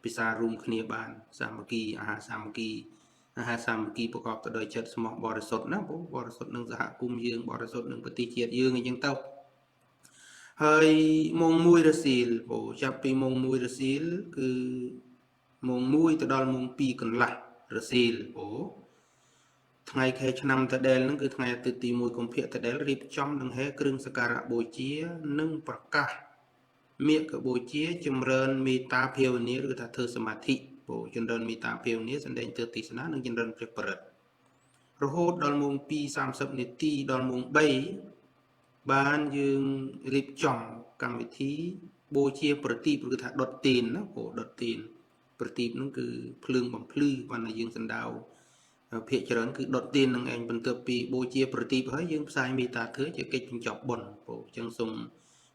ពិសារួមគ្នាបានសាមគ្គីអាហារសាមគ្គីប្រកបទៅដោយចិត្តស្មោះបរិសុទ្ធណាពូបរិសុទ្ធនឹងសហគមន៍យើងបរិសុទ្ធនឹងប្រទេសជាតិយើងអញ្ចឹងទៅហើយម៉ោង1រសៀលពូចាប់ពីម៉ោង1រសៀលគឺម៉ោង1ទៅដល់ម៉ោង2កន្លះរសៀលពូថ្ងៃខែឆ្នាំតដែលហ្នឹងគឺថ្ងៃអាទិត្យទី1កុម្ភៈតដែលរៀបចំដង្ហែគ្រឿងសក្ការៈបូជានិងប្រកាសមាឃបូជាចម្រើនមេត្តាភាវនាឬថាធ្វើសមាធិពូចម្រើនមេត្តាភាវនាសម្ដែងទិដ្ឋទេសនានិងចម្រើនព្រះបរិត្ត រហូតដល់ម៉ោង2:30នាទីដល់ម៉ោង3បានយើងរៀបចំកម្មវិធីបូជាប្រទីបឬថាដុតទៀនណាព្រោះដុតទៀនប្រទីបហ្នឹងគឺភ្លើងបំភ្លឺបានតែយើងសណ្ដោភាគច្រើនគឺដុតទៀននឹងឯងបន្ទាប់ពីបូជាប្រទីបហើយយើងផ្សាយមេត្តាធម៌ជាកិច្ចបញ្ចប់បុណ្យព្រោះអញ្ចឹងសូម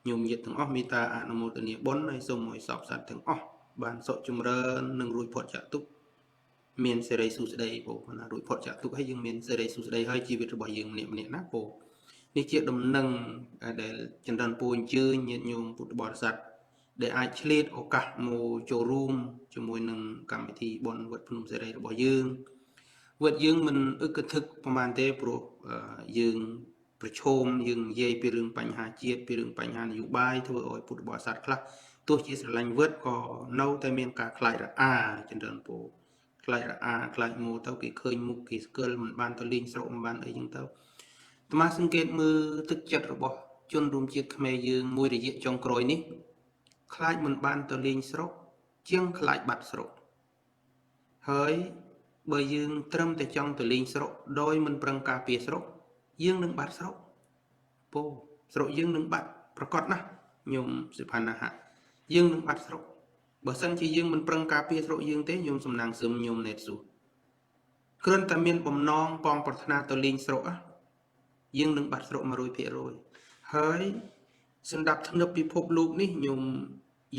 ញោមញាតិទាំងអស់មេត្តាអនុមោទនាបុណ្យហើយសូមឲ្យសពសត្វទាំងអស់បានសុខចម្រើននិងរួចផុតចាកទុក្ខមានសេរីសុស្ដីព្រោះណារួចផុតចាកទុក្ខហើយយើងមានសេរីសុស្ដីហើយជីវិតរបស់យើងម្នាក់ៗណាព្រោះនេះជាដំណឹងដែលចន្ទរពូអញ្ជើញញាតិញោមពុទ្ធបរិស័ទដែលអាចឆ្លៀតឱកាសមកចូលរួមជាមួយនឹងកម្មវិធីបុណ្យវត្តភ្នំសេរីរបស់យើងវត្តយើងមិនอึកធឹកប្រហែលទេព្រោះយើងប្រឈមយើងនិយាយពីរឿងបញ្ហាជាតិពីរឿងបញ្ហានយោបាយធ្វើឲ្យពុទ្ធបរិស័ទខ្លះទោះជាស្រឡាញ់វត្តក៏នៅតែមានការខ្លាចរអាចន្ទរពូខ្លាចរអាខ្លាចមកទៅគេឃើញមុខគេស្គាល់មិនបានទៅលេងស្រុកមិនបានអីចឹងទៅអាត្មាសង្កេតមើលទឹកចិត្តរបស់ជនរួមជាតិខ្មែរយើងមួយរយៈចុងក្រោយនេះខ្លាចមិនបានទៅលេងស្រុកជាងខ្លាចបាត់ស្រុកហើយបើយើងត្រឹមតែចង់ទៅលេងស្រុកដោយមិនប្រឹងការពារស្រុកយើងនឹងបាត់ស្រុកពោស្រុកយើងនឹងបាត់ប្រកបណាស់ញោមសិផាណាហៈយើងនឹងបាត់ស្រុកបើសិនជាយើងមិនប្រឹងការពារស្រុកយើងទេញោមសំណាងសឹមញោមណេតស៊ូគ្រាន់តែមានបំណងបងប្រាថ្នាទៅលេងស្រុកយើងនឹងបាត់ស្រុក 100% ហើយសម្រាប់ធ្នឹបពិភពលោកនេះញោម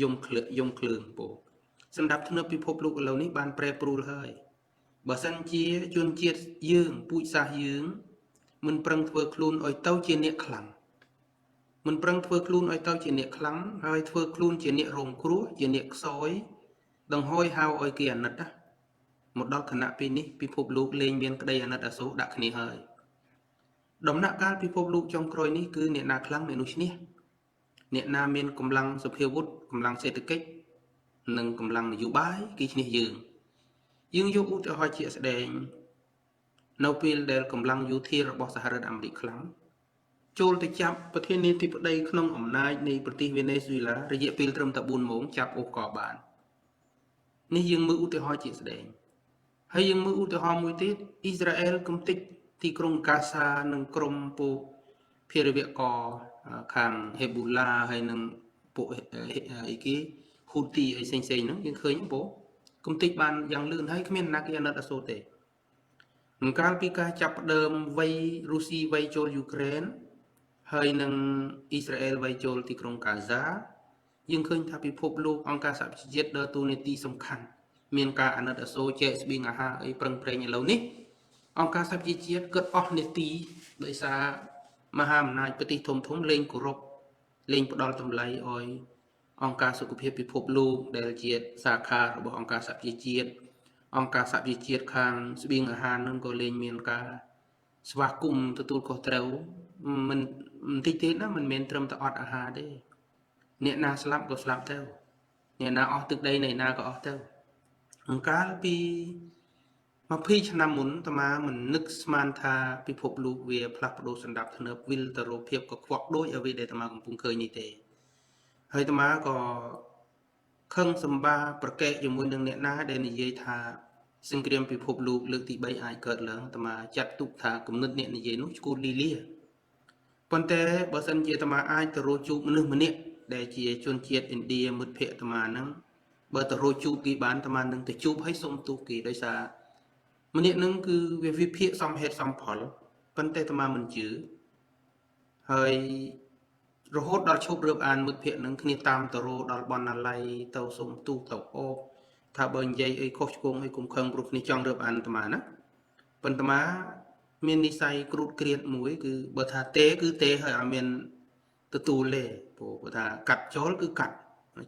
យំភ្លើងពោសម្រាប់ធ្នឹបពិភពលោកឥឡូវនេះបានប្រែប្រួលហើយបើសិនជាជនជាតិយើងពូជសាសន៍យើងមិនប្រឹងធ្វើខ្លួនឲ្យទៅជាអ្នកខ្លាំងមិនប្រឹងធ្វើខ្លួនឲ្យទៅជាអ្នកខ្លាំងហើយធ្វើខ្លួនជាអ្នករងគ្រោះជាអ្នកខ្សោយដង្ហោយហៅឲ្យគេអាណិតណាមកដល់គណៈពេលនេះពិភពលោកលែងមានក្តីអាណិតអាសូរដាក់គ្នាហើយដំណាក់កាលពិភពលោកចុងក្រោយនេះគឺអ្នកណាខ្លាំងអ្នកនោះឈ្នះអ្នកណាមានកម្លាំងសភាវុធកម្លាំងសេដ្ឋកិច្ចនិងកម្លាំងនយោបាយគេឈ្នះយើងយកឧទាហរណ៍ជាក់ស្ដែងនៅពេលដែលកម្លាំងយោធារបស់សហរដ្ឋអាមេរិកខ្លាំងចូលទៅចាប់ប្រធានាធិបតីក្នុងអំណាចនៃប្រទេសវេណេស៊ុយឡារយៈពេលត្រឹមតែ4ម៉ោងចាប់អូសកបាននេះយើងមើលឧទាហរណ៍ជាក់ស្ដែងហើយយើងមើលឧទាហរណ៍មួយទៀតអ៊ីស្រាអែលកំទេចទីក្រុងកាសានិងក្រុមពួកភារវកខាងហេប៊ូឡាហើយនឹងពួកអីគេហ៊ូទីអីផ្សេងៗហ្នឹងយើងឃើញបងកំទេចបានយ៉ាងលឿនហើយគ្មានណាគេអាណិតអាសូរទេកាលពីការចាប់ផ្ដើមវ័យរុស្ស៊ីវ័យចូលយូក្រែនហើយនឹងអ៊ីស្រាអែលវ័យចូលទីក្រុងកាហ្សាយើងឃើញថាពិភពលោកអង្គការសហប្រជាជាតិដើរតួនាទីសំខាន់មានការអាណិតអាសូរចែកស្បៀងអាហារអីប្រឹងប្រែងឥឡូវនេះអង្គការសហប្រជាជាតិគិតអស់នាទីដោយសារមហាអំណាចប្រទេសធំលែងគោរពលែងផ្ដល់តម្លៃឲ្យអង្គការសុខភាពពិភពលោកដែលជាសាខារបស់អង្គការសហប្រជាជាតិអង្គការសហប្រជាជាតិខាងស្បៀងអាហារនឹងក៏លែងមានការស្វាគមន៍ទទួលខុសត្រូវមិនបន្តិចទៀតណាមិនមែនត្រឹមតែអត់អាហារទេអ្នកណាស្លាប់ក៏ស្លាប់ទៅអ្នកណាអស់ទឹកដីនៃណាក៏អស់ទៅកាលពី20ឆ្នាំមុនអាត្មាមិននឹកស្មានថាពិភពលោកវាផ្លាស់ប្ដូរសន្តាប់ធ្នាប់វិលទៅរកភាពកខ្វក់ដូចអ្វីដែលអាត្មាកំពុងឃើញនេះទេហើយអាត្មាក៏ខឹងសម្បាប្រកែកជាមួយនឹងអ្នកណាដែលនិយាយថាសង្គ្រាមពិភពលោកលើកទី3អាចកើតឡើងអាត្មាចាត់ទុកថាគំនិតអ្នកនិយាយនោះឈ្គួតលីលាប៉ុន្តែបើសិនជាអាត្មាអាចទៅរកជួបមនុស្សម្នាក់ដែលជាជនជាតិឥណ្ឌាមិត្តភ័ក្តិអាត្មាហ្នឹងបើទៅរកជួបគេបានអាត្មានឹងទៅជួបឲ្យសុំទោសគេដោយសារម្នាក់នឹងគឺវាវិភាគសមហេតុសមផលប៉ុន្តែអាត្មាមិនជឿហើយរហូតដល់ឈប់រើបអានមិត្តភ័ក្តិនឹងគ្នាតាមទៅរកដល់បណ្ណាល័យទៅសុំទូទៅអបថាបើនិយាយអីខុសឆ្គងអីគុំខឹងព្រោះគ្នាចង់រើបអានអាត្មាណាប៉ុន្តែអាត្មាមាននិស័យគ្រូតគ្រៀតមួយគឺបើថាទេគឺទេហើយអត់មានទទួលទេព្រោះថាកាត់ចូលគឺកាត់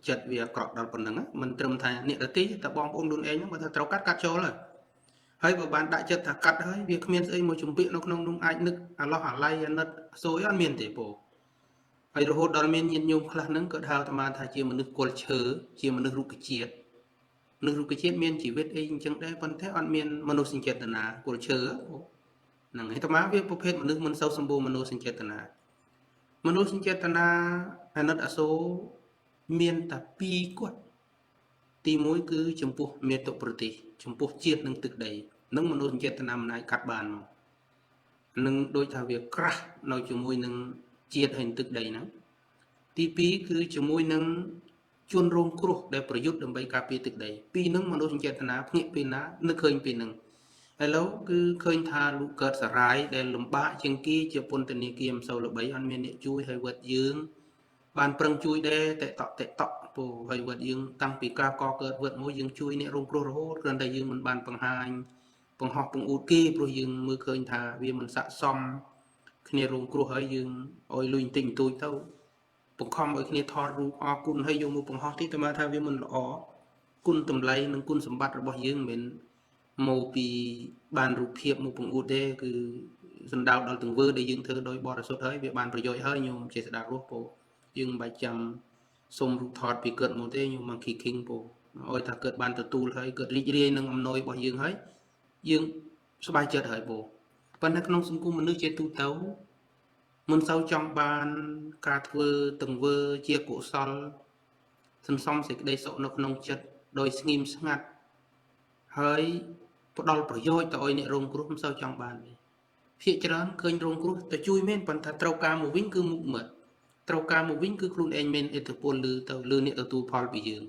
ចិត្តវាក្រក់ដល់ប៉ុណ្្នឹងមិនត្រឹមថាអ្នកដទៃតែបងប្អូនខ្លួនឯងហ្នឹងបើថាត្រូវកាត់ចូលហើយបើបានដាក់ចិត្តថាកាត់ហើយវាគ្មានស្អីមកជំពាក់នៅក្នុងនោះអាចនឹកអាឡោះអាឡៃអាណិតសូយអត់មានទេពោហើយរហូតដល់មានញាតិញោមខ្លះហ្នឹងក៏ហៅអាត្មាថាជាមនុស្សគល់ឈើជាមនុស្សរុក្ខជាតិមានជីវិតអីអញ្ចឹងដែរប៉ុន្តែអត់មានមនោសញ្ចេតនាគល់ឈើហ្នឹងហើយអាត្មាវាប្រភេទមនុស្សមិនសូវសម្បូរមនោសញ្ចេតនាអាណិតអាសូរមានតែ2គាត់ទី1គឺចំពោះមាតុប្រទេសចំពោះជាតិនិងទឹកដីនឹងមនោសញ្ចេតនាមិនអាចកាត់បានមក នឹងដូចថាវាក្រាស់នៅជាមួយនឹងជាតិហើយទឹកដីហ្នឹងទី2គឺជាមួយនឹងជនរងគ្រោះដែលប្រយុទ្ធដើម្បីការពារទឹកដីពីរហ្នឹងមនុស្សចេតនាភ្ញាក់ពេលណានឹកឃើញពេលហ្នឹងឥឡូវគឺឃើញថាលោកកើតសារាយដែលលំបាកជាងគេជាពន្ធនាគារមិនសូវល្បីអត់មានអ្នកជួយហើយវត្តយើងបានប្រឹងជួយដែរតែតក់ពូហើយវត្តយើងតាំងពីការកកើតវត្តមួយយើងជួយអ្នករងគ្រោះរហូតគ្រាន់តែយើងមិនបានបង្ហាញបង្ហោះបង្អួតគេព្រោះយើងមើលឃើញថាវាមិនស័ក្តិសមគ្នារងគ្រោះហើយយើងឲ្យលុយបន្តិចបន្តួចទៅបង្ខំឲ្យគ្នាថតរូបអរគុណហើយយកមកបង្ហោះទីតែមកថាវាមិនល្អគុណតម្លៃនិងគុណសម្បត្តិរបស់យើងមិនមកពីបានរូបភាពមកបង្អួតទេគឺសំដៅដល់ទង្វើដែលយើងធ្វើដោយបរិសុទ្ធហើយវាបានប្រយោជន៍ហើយញោមចេះស្ដាប់រស់ពោយើងមិនបាច់ចាំសុំរូបថតពីកើតមកទេញោមមកគីឃីងពោឲ្យថាកើតបានទទួលហើយកើតរីករាយនឹងអំណោយរបស់យើងហើយយើងសប្បាយចិត្តហើយពោប៉ុន្តែក្នុងសង្គមមនុស្សជាទូទៅមិនសូវចង់បានការធ្វើទង្វើជាកុសលសន្សំសេចក្តីសុខនៅក្នុងចិត្តដោយស្ងៀមស្ងាត់ហើយផ្ដល់ប្រយោជន៍ទៅឲ្យអ្នករងគ្រោះមិនសូវចង់បានទេភាគច្រើនឃើញរងគ្រោះទៅជួយមែនប៉ុន្តែត្រូវការមកវិញគឺមុខមាត់ត្រូវការមកវិញគឺខ្លួនឯងមានឥទ្ធិពលលើទៅលើអ្នកទទួលផលពីយើង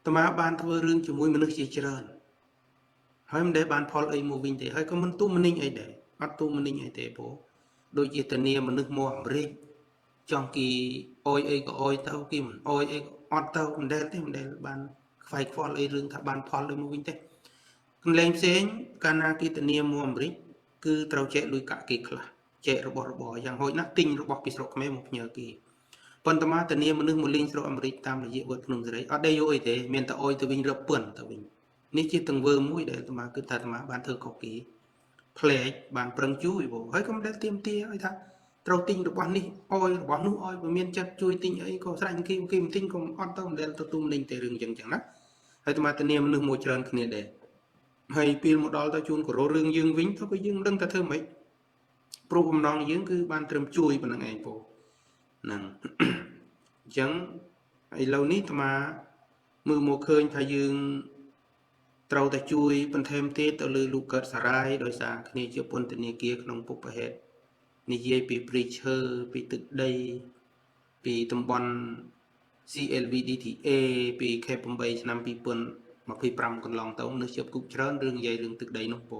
តើមកបានធ្វើរឿងជាមួយមនុស្សជាច្រើនហើយមិនដែលបានផលអីមកវិញទេហើយក៏មិនទូមនិញអីដែរអត់ទូមនិញអីទេពោដូចជាធានាមនុស្សមកអាមេរិកចង់គីអយអីក៏អយទៅគីមិនអយអីក៏អត់ទៅមិនដែលទេមិនដែលបានខ្វាយខ្វល់អីរឿងថាបានផលអីមកវិញទេកន្លែងផ្សេងកាលណាគីធានាមកអាមេរិកគឺត្រូវចែកលុយកាក់គេខ្លះចែករបស់របរយ៉ាងហោចណាស់ទិញរបស់ពីស្រុកខ្មែរមកផ្ញើគេប៉ុន្តែមកធានាមនុស្សមកលេងស្រុកអាមេរិកតាមរយៈវត្តភ្នំសេរីអត់ដែរយកអីទេមានតែអយទៅវិញរឹបពឿនទៅវិញនេះជាទង្វើមួយដែលអាត្មាគិតថាអាត្មាបានធ្វើខុសគេផ្លែកបានប្រឹងជួយបងហើយក៏មិនដែលទៀមទាឲ្យថាត្រូវទិញរបស់នេះអយរបស់នោះអយបើមានចិត្តជួយទិញអីក៏ស្រេចគេមិនទិញក៏អត់ទៅមិនដែលទទួលលេងតែរឿងចឹងណាហើយអាត្មាធានាមនុស្សមកច្រើនគ្នាដែរហើយពេលមកដល់ទៅជួនក៏រករឿងយើងវិញទៅក៏យើងមិនដឹងថាធ្វើម៉េចព្រោះបំណងយើងគឺបានត្រឹមជួយប៉ុណ្្នឹងឯងបងហ្នឹងអញ្ចឹងឥឡូវនេះអាត្មាមើលមកឃើញថាយើងត្រូវតែជួយបន្ថែមទៀតទៅលើលោកកើតសារាយដោយសារគ្នាជាពន្ធនាគារក្នុងពុបហេតុនិយាយពីព្រីឈើពីទឹកដីពីតំបន់ CLVDTA ពីខេត្ត8ឆ្នាំ2025កន្លងទៅនៅជាប់គុកច្រើនរឿងនិយាយរឿងទឹកដីនោះពោ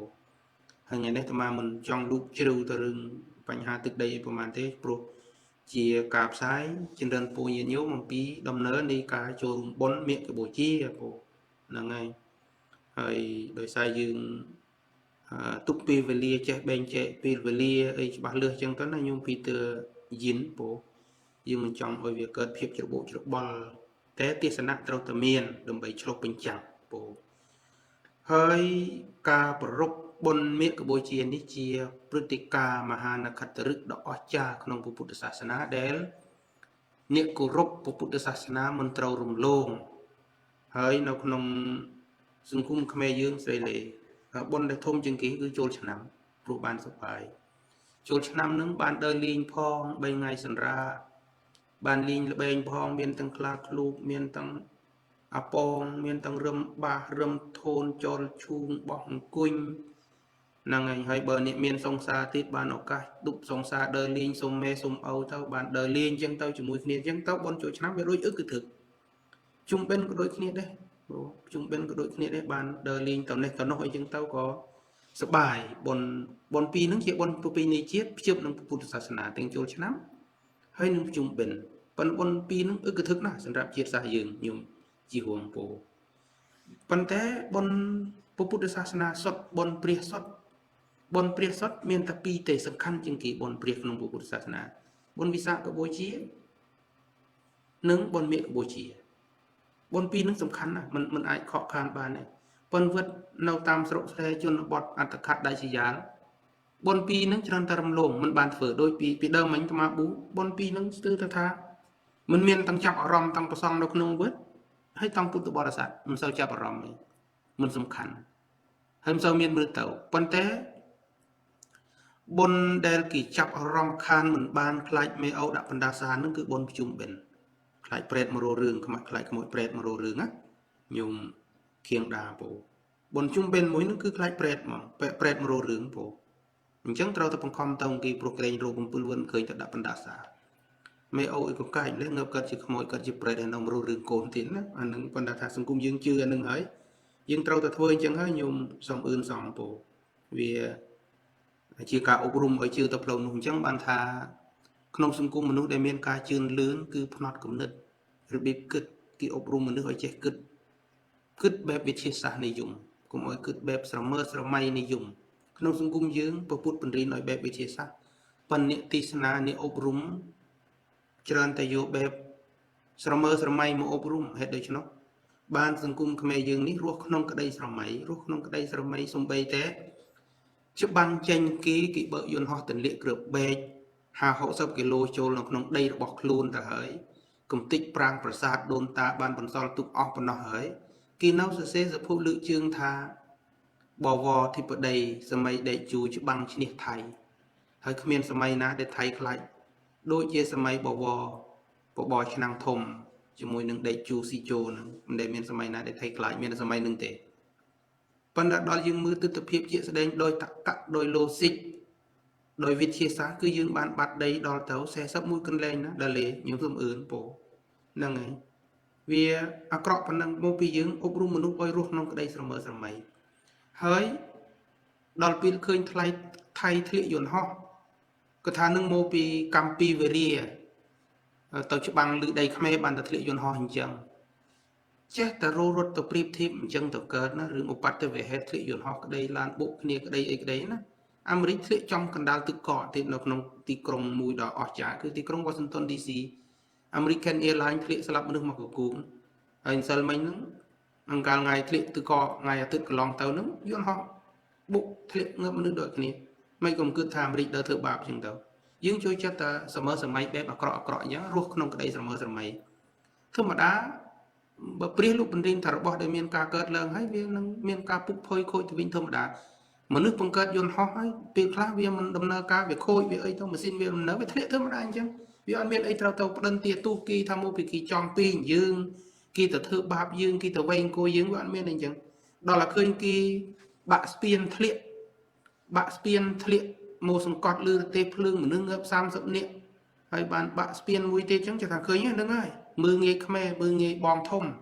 ហើយថ្ងៃនេះអាត្មាមិនចង់លូកជ្រៅទៅរឿងបញ្ហាទឹកដីអីប្រហែលទេព្រោះជាការផ្សាយជំរិនពូញាតិញោមអំពីដំណើរនៃការចូលរួមបុណ្យមាឃបូជាពោហ្នឹងហើយហើយដោយសារយើងទុកពេលវេលាចេះបែងចែកពេលវេលាអីច្បាស់លាស់អញ្ចឹងទៅណាញោមពីទើយិនពោយើងមិនចង់ឲ្យវាកើតភាពច្របូកច្របល់តែទេសនៈត្រូវតែមានដើម្បីឆ្លុះបញ្ចាំងពោហើយការប្ររពបុណ្យមាឃបូជានេះជាព្រឹត្តិការណ៍មហានក្ខត្តឫក្សដ៏អស្ចារ្យក្នុងពុទ្ធសាសនាដែលអ្នកគោរពពុទ្ធសាសនាមិនត្រូវរំលងហើយនៅក្នុងសង្គមខ្មែរយើងស្រីលេបុណ្យដែលធំជាងគេគឺចូលឆ្នាំព្រោះបានសុបាយចូលឆ្នាំនឹងបានដើរលេងផង3ថ្ងៃសម្រាប់បានលេងល្បែងផងមានទាំងខ្លាឃ្លូកមានទាំងអាប៉ងមានទាំងរឹមបាសរឹមធូនចលឈូងបោះអង្គុញហ្នឹងហើយបើអ្នកមានសង្សារទៀតបានឱកាសឌុបសង្សារដើរលេងសុំមេសុំឪទៅបានដើរលេងអញ្ចឹងទៅជាមួយគ្នាអញ្ចឹងទៅបុណ្យចូលឆ្នាំវាដូចគឺធឹកជុំបិណ្ឌក៏ដូចគ្នាដែរជុំបិណ្ឌក៏ដូចគ្នាដែរបានដើរលេងទៅនេះទៅនោះអីចឹងទៅក៏សបាយបុណ្យពីរហ្នឹងជាបុណ្យប្រពៃណីជាតិភ្ជាប់នឹងពុទ្ធសាសនាទាំងចូលឆ្នាំហើយនឹងជុំបិណ្ឌប៉ុន្តែបុណ្យពីរហ្នឹងគឺធឹកណាស់សម្រាប់ជាតិសាសន៍យើងញោមជីវងពោប៉ុន្តែបុណ្យពុទ្ធសាសនាសុទ្ធបុណ្យព្រះសុទ្ធបុណ្យព្រះសុទ្ធមានតែពីរទេសំខាន់ជាងគេបុណ្យព្រះក្នុងពុទ្ធសាសនាបុណ្យវិសាខបូជានិងបុណ្យមាឃបូជាបុណ្យពីរនឹងសំខាន់ណាស់มันអាចខកខានបានទេប៉ុន្តែនៅតាមស្រុកស្រែជនបទអត្តខត្តដាច់ស្រយាលបុណ្យពីរនឹងច្រើនតែរំលងมันបានធ្វើដោយពីដើមមិញអាត្មាប៊ូបុណ្យពីរនឹងស្ទើរតែថាมันមានទាំងចាប់អារម្មណ៍ទាំងប្រសងនៅក្នុងវិតហើយទាំងពុទ្ធបរិស័ទមិនសូវចាប់អារម្មណ៍ទេมันសំខាន់ហើយមិនសូវមានមើលទៅប៉ុន្តែបុណ្យដែលគេចាប់អារម្មណ៍ខានមិនបានខ្លាចមេអូដាក់បណ្ដាសានឹងគឺបុណ្យភ្ជុំបិណ្ឌខ្លាចប្រេតមករស់រឿងខ្មាក់ខ្លាចក្មួយប្រេតមករស់រឿងណាញោមខៀងដាពោបុណ្យជុំបិណ្ឌមួយនោះគឺខ្លាចប្រេតហ្មងប្រេតមករស់រឿងពោ chẳng trâu tập con tông kỳ pro kênh rô bông pun vân khơi thật đạp đá xa mấy ôi có cái lấy ngập cất chỉ mồi cất chỉ bể đèn ông rô rừng cồn tiến á anh nâng con đá thạc sung cung dương chưa anh nâng ấy dương trâu tập thôi chẳng hơi nhung sòng ươn sòng bộ vì chỉ cả ốc rùm ở chưa tập lâu nung chẳng bàn thà không sung cung mình để miền ca chươn lớn cứ phật cũng nứt rồi bị cứt cái ốc rùm mình ở chết cứt bẹp bị chia sẻ này dùng cũng ở cứt bẹp sờ mơ sờ may này dùng không sung cung dương bộ phút bình riêng nói bẹp bị chia sẻ phần niệm tì na niệm ốc rùm trơn tay vô bẹp sờ mơ sờ may một ốc rùm hết đấy chứ nó ban sung cung khmer dương ní ruột không cái đây sờ may ruột không cái đây sờ may sung bay té chụp băng tranh ký bợ yun ho tình liệt cược bê hà hậu sắp cái lô châu nó không đây bọc luôn ta hỡi cùng tích prang prasad đôn ta ban bần sol tục off nó hỡi khi nào sẽ giờ phụ lự chương tha bò vò thì bợ đầy giờ mày để chú chụp băng trên thầy hỡi khmer giờ mày na để thầy lại đôi chia giờ mày bò chân năng thùng cho môi nâng để chú si châu để miền giờ mày na để thầy lại miền giờ mày nâng tệ phần đã đo dương mưa từ tập hiệp chia sẻ đôi tắc cắt đôi logic đôi viết chia sẻ cứ dương bạn bắt đây đo tấu xe sắp mũi cân lên đó là lệ những phương ứng bổ nâng ấy vì cọ phần nâng mô pi dương ốp rung một lúc ôi ruột nông đây sầm mờ sầm mày hơi đo pin khơi thay thiện dồn ho cái thà nâng mô pi campi veria tàu chụp bằng lự đầy khmer bàn thiện dồn ho hình chẳng chết ta rô rốt ta prip thêm chân ta cờ nó rừng ốp bắt về hết thiện dồn ho cái đây lan bộ kia cái đấy nó Amerik thiện trong cần đào tự cọ thì nó không tì krong mùi đỏ ọt trả cứ tì krong Washington DC American Airlines thiện sẽ lập nước mặc của cúm anh sơ mình nó anh càng ngày thiện tự cọ ngày tự lòng tàu nó dồn ho bộ thiện ngập nước đội cái này mấy cùng cứ tham Amerik đỡ thợ bạp chừng tàu dương chơi chết ta sớm mơ sớm mấy bé bà cọ nhá ruột không cái đây sớm mơ sớm mấy thứ mà đá bà pri lúc bên riêng thằng bỏ để miền ca cợt lần hay viên miền ca bục phơi khôi thì bình thường đã mà nước bằng cợt yun ho hay việc khác vì mình đâm na ca việc khôi việc ấy thôi mà xin việc mình nói về thế thôi mà anh chứ vì anh biết ấy tàu đơn tiền tu kỳ tham mô việc kỳ tròn pin dương kỳ tờ thơ bạp dương kỳ tờ vay cô dương với anh biết anh chứ đó là khơi kỳ bạn spiên thiện một số cọt lư tê phượng mà nước ngập sam dậm niệm hay bạn spiên mùi tê chẳng cho thằng khơi nhá đừng ai mưa nghe khmer mưa nghe bom thông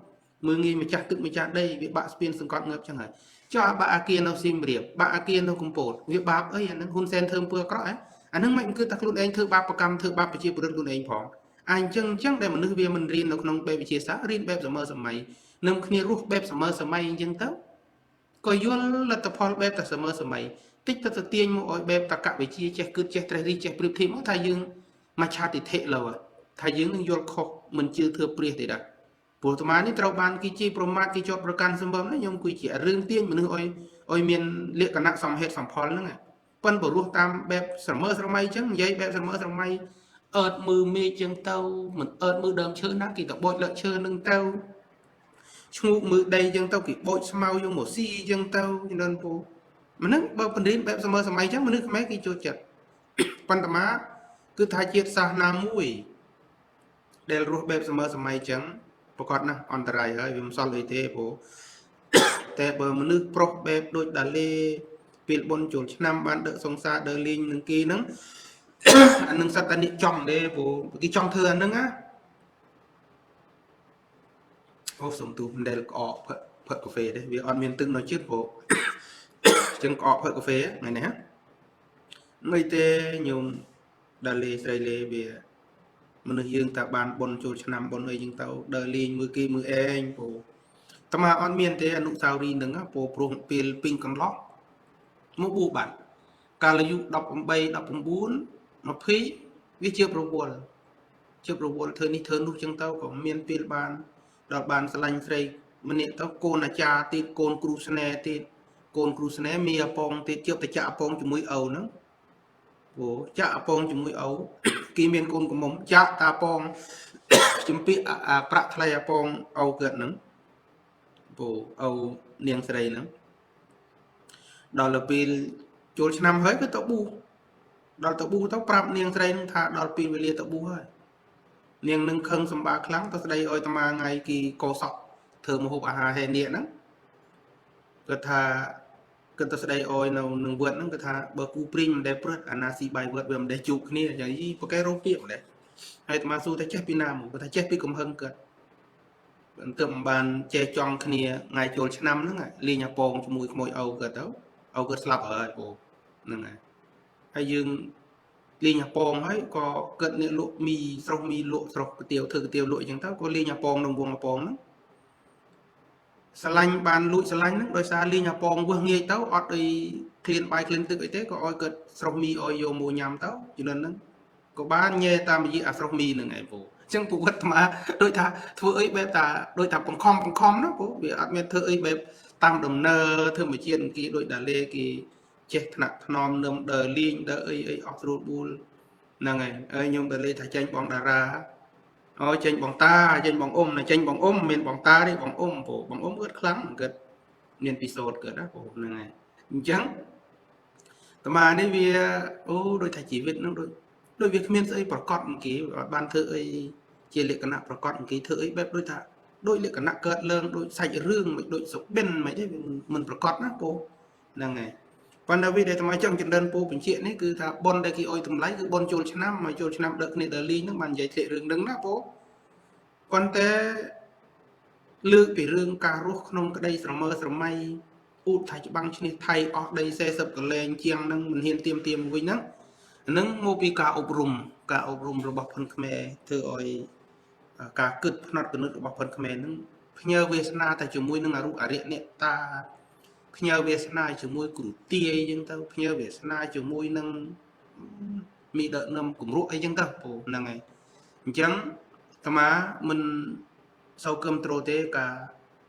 mưa nghe mà chặt tự mà chặt đây việc bạn spiên sừng cọt ngập chẳng hạn cho bạn kia nó sim riệp bạn kia nó cũng bột việc bạp ấy anh hun sen thơm vừa có ấy anh hưng mạnh cứ tắc luôn anh thưa bạp cầm thưa bạp chia bớt luôn anh phỏng anh chẳng để mà nước việt mình riêng nó không bè chia sát riêng bè sầm mơ sầm mày nằm kia ruột bè sầm mơ sầm mày chẳng tớ coi vô là tập phò bè sầm mơ sầm mày tích ta tiên một bè ta cả về chia che cứ che trái đi che bự thêm mỗi thay dương mà cha thì thế là thay dươngនឹងយល់ខុសមិនជឿធ្វើព្រាសទេដែរព្រោះអាត្មានេះត្រូវបានគេជេរប្រមាថគេជាប់ប្រកាន់សម្បំណាខ្ញុំគួយជារឿងទាញមនុស្សឲ្យមានលក្ខណៈសំហេតុសំផលហ្នឹងប៉ុន្តែរស់តាមបែបស្រមើស្រមៃអញ្ចឹងនិយាយបែបស្រមើស្រមៃអើតមើមេឃអញ្ចឹងទៅមិនអើតមើដើមឈើណាគេទៅបូចលើឈើហ្នឹងទៅឈ្ងោកមើដីអញ្ចឹងទៅគេបូចស្មៅយកមកស៊ីអញ្ចឹងទៅនឹងពូមិនហ្នឹងបើបណ្ឌិតបែបស្រមើស្រមៃអញ្ចឹងមនុស្សខ្មែរគេចូលចិត្តប៉ុន្តែមកគឺថាជាតិសាសនាមួយដែលរស់បែបសម័យសម័យចឹងប្រកបណាស់អន្តរាយហើយវាមិនសល់អីទេព្រោះតែបើមនុស្សប្រុសបែបដូចដាលេពេលបុនចូលឆ្នាំបានដឹកសង្សារដើរលេងនឹងគេហ្នឹងអានឹងសត្វតានិចំទេព្រោះគេចង់ធ្វើអាហ្នឹងណាអូសុំទូមិនដែលក្អកផឹកកាហ្វេទេវាអត់មានទឹកនៅជាតិព្រោះចឹងក្អកផឹកកាហ្វេថ្ងៃនេះមិនទេញោមដាលេស្រីលេវាមនុស្សយើងតាបានបុនចូលឆ្នាំបុនអីចឹងទៅដើរលេងមើលគេមើលឯងពូតាមកអត់មានទេអនុស្សាវរីយ៍ហ្នឹងពូព្រោះពេលពីងកន្លោះមកប៊ូបាត់កាលអាយុ18 19 20វាជាប្រវល់ធ្វើនេះធ្វើនោះចឹងទៅក៏មានពេលបានដល់បានស្រឡាញ់ស្រីម្នាក់ទៅកូនអាចារ្យទៀតកូនគ្រូស្នេហ៍ទៀតកូនគ្រូស្នេហ៍មីអពងទៀតជាប់តែចាក់អពងជាមួយឪហ្នឹងព្រោះចាក់អពងជាមួយឪគេមានកូនកំមុំចាក់តាពងជំពាក់អាប្រាក់ថ្លៃអពងឪកើតហ្នឹងព្រោះឪនាងស្រីហ្នឹងដល់ពេលចូលឆ្នាំហើយក៏ទៅប៊ូដល់ទៅប៊ូទៅប្រាប់នាងស្រីហ្នឹងថាដល់ពេលវេលាទៅប៊ូហើយនាងនឹងខឹងសម្បាខ្លាំងទៅស្ដីឲ្យតាម៉ាថ្ងៃគេកោសក់ធ្វើម្ហូបអាហារហេនៀកហ្នឹងគាត់ថា cứ ta sẽ đây oi nào nương vượt nó cứ tha bờ cu prin để prất anh si bài vượt về để chụp kia vậy gì có cái rô piệm đấy hay mà su ta chết pi nam có ta chết pi cùng hơn cỡ tượng bàn che chong kia ngày chùa năm nữa li nhà pong cho mùi mùi âu cỡ đó âu cỡ slap ở bộ nè hay dương li nhà pong ấy có cận nè lộ mi sọc cái tiêu lụi chẳng tao có li nhà pong đồng vuông nhà pong đó sanh bàn lụi sanh đó đôi xa li nhà pong vừa nghe tao ở đây clean bài clean tự cái thế có oi cỡ sọc mi oi vô mùi nhám tao cho nên nó có bán nhẹ tam gì à sọc mi nữa ngày bộ chẳng phụ vật mà đôi ta thưa ấy bếp ta đôi ta bằng khom đó bố vì ăn men thưa ấy bếp tam đồng nơ thưa mà chiên cái đôi đà lê cái chết nặng nom nôm đờ liên đờ ấy ọt rụt bùn là ngày ấy nhung đờ lê thà tranh bằng đà ra ôi tranh bằng ta tranh bằng ôm là tranh bằng ôm miền bằng ta đi bằng ôm bố bằng ôm ướt lắm gật miền episode gật đó bố là ngày chẳng mà đấy vì ô đôi thà chỉ biết nó đôi việc miền ấy bảo con cái ban thưa ấy chia liệt cái nặng bảo con cái thưa ấy bếp đôi thà đôi liệt cái nặng cợt lương đôi sạch rương đôi sọc bên mấy đấy mình bảo con đó bố là ngày còn đâu vì để tụi trong trận đơn po bình chuyện ấy cứ thà bon đây khi oi tụm lấy cứ bon chôn năm mà chôn năm đợt này đợt ly nước bàn giải thể rừng đứng đó po còn té lư bị rừng cà rốt không cái đây sầm mây út thay băng trên thay ở đây xe sập cái lên chiang năng mình hiện tiêm với nắng nắng mô pi cả ốp rùm rồi bọc phần khmer thưa oi cả cực nọt cái nước bọc phần khmer nắng nhờ về na tại chúng mui nắng aru ở điện nè ta nhờ về snai chúng môi cùng tia nhưng tao nhờ về snai chúng môi nâng mi đợt năm cùng ruộng ấy nhưng tao bộ là ngày chẳng mà mình sau cơm trâu thế cả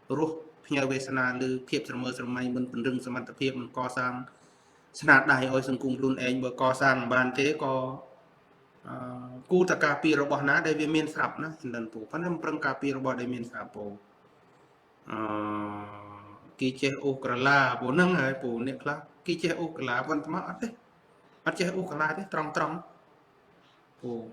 ruộng nhờ về snai lư phiệp sầm mai mình phần rừng sầm tập phiệp mình co sang snai đại ơi sừng cùng luôn anh vừa co sang bàn thế co cu ta cà pi robot ná đây về miền sạp ná hình đàn bộ phát âm prang cà pi robot đây miền sạp bộ kỳ chế ô cả là bộ nâng ấy bộ nè là kỳ chế ô cả là vẫn mà đấy bắt chế ô cả là đấy trong bộ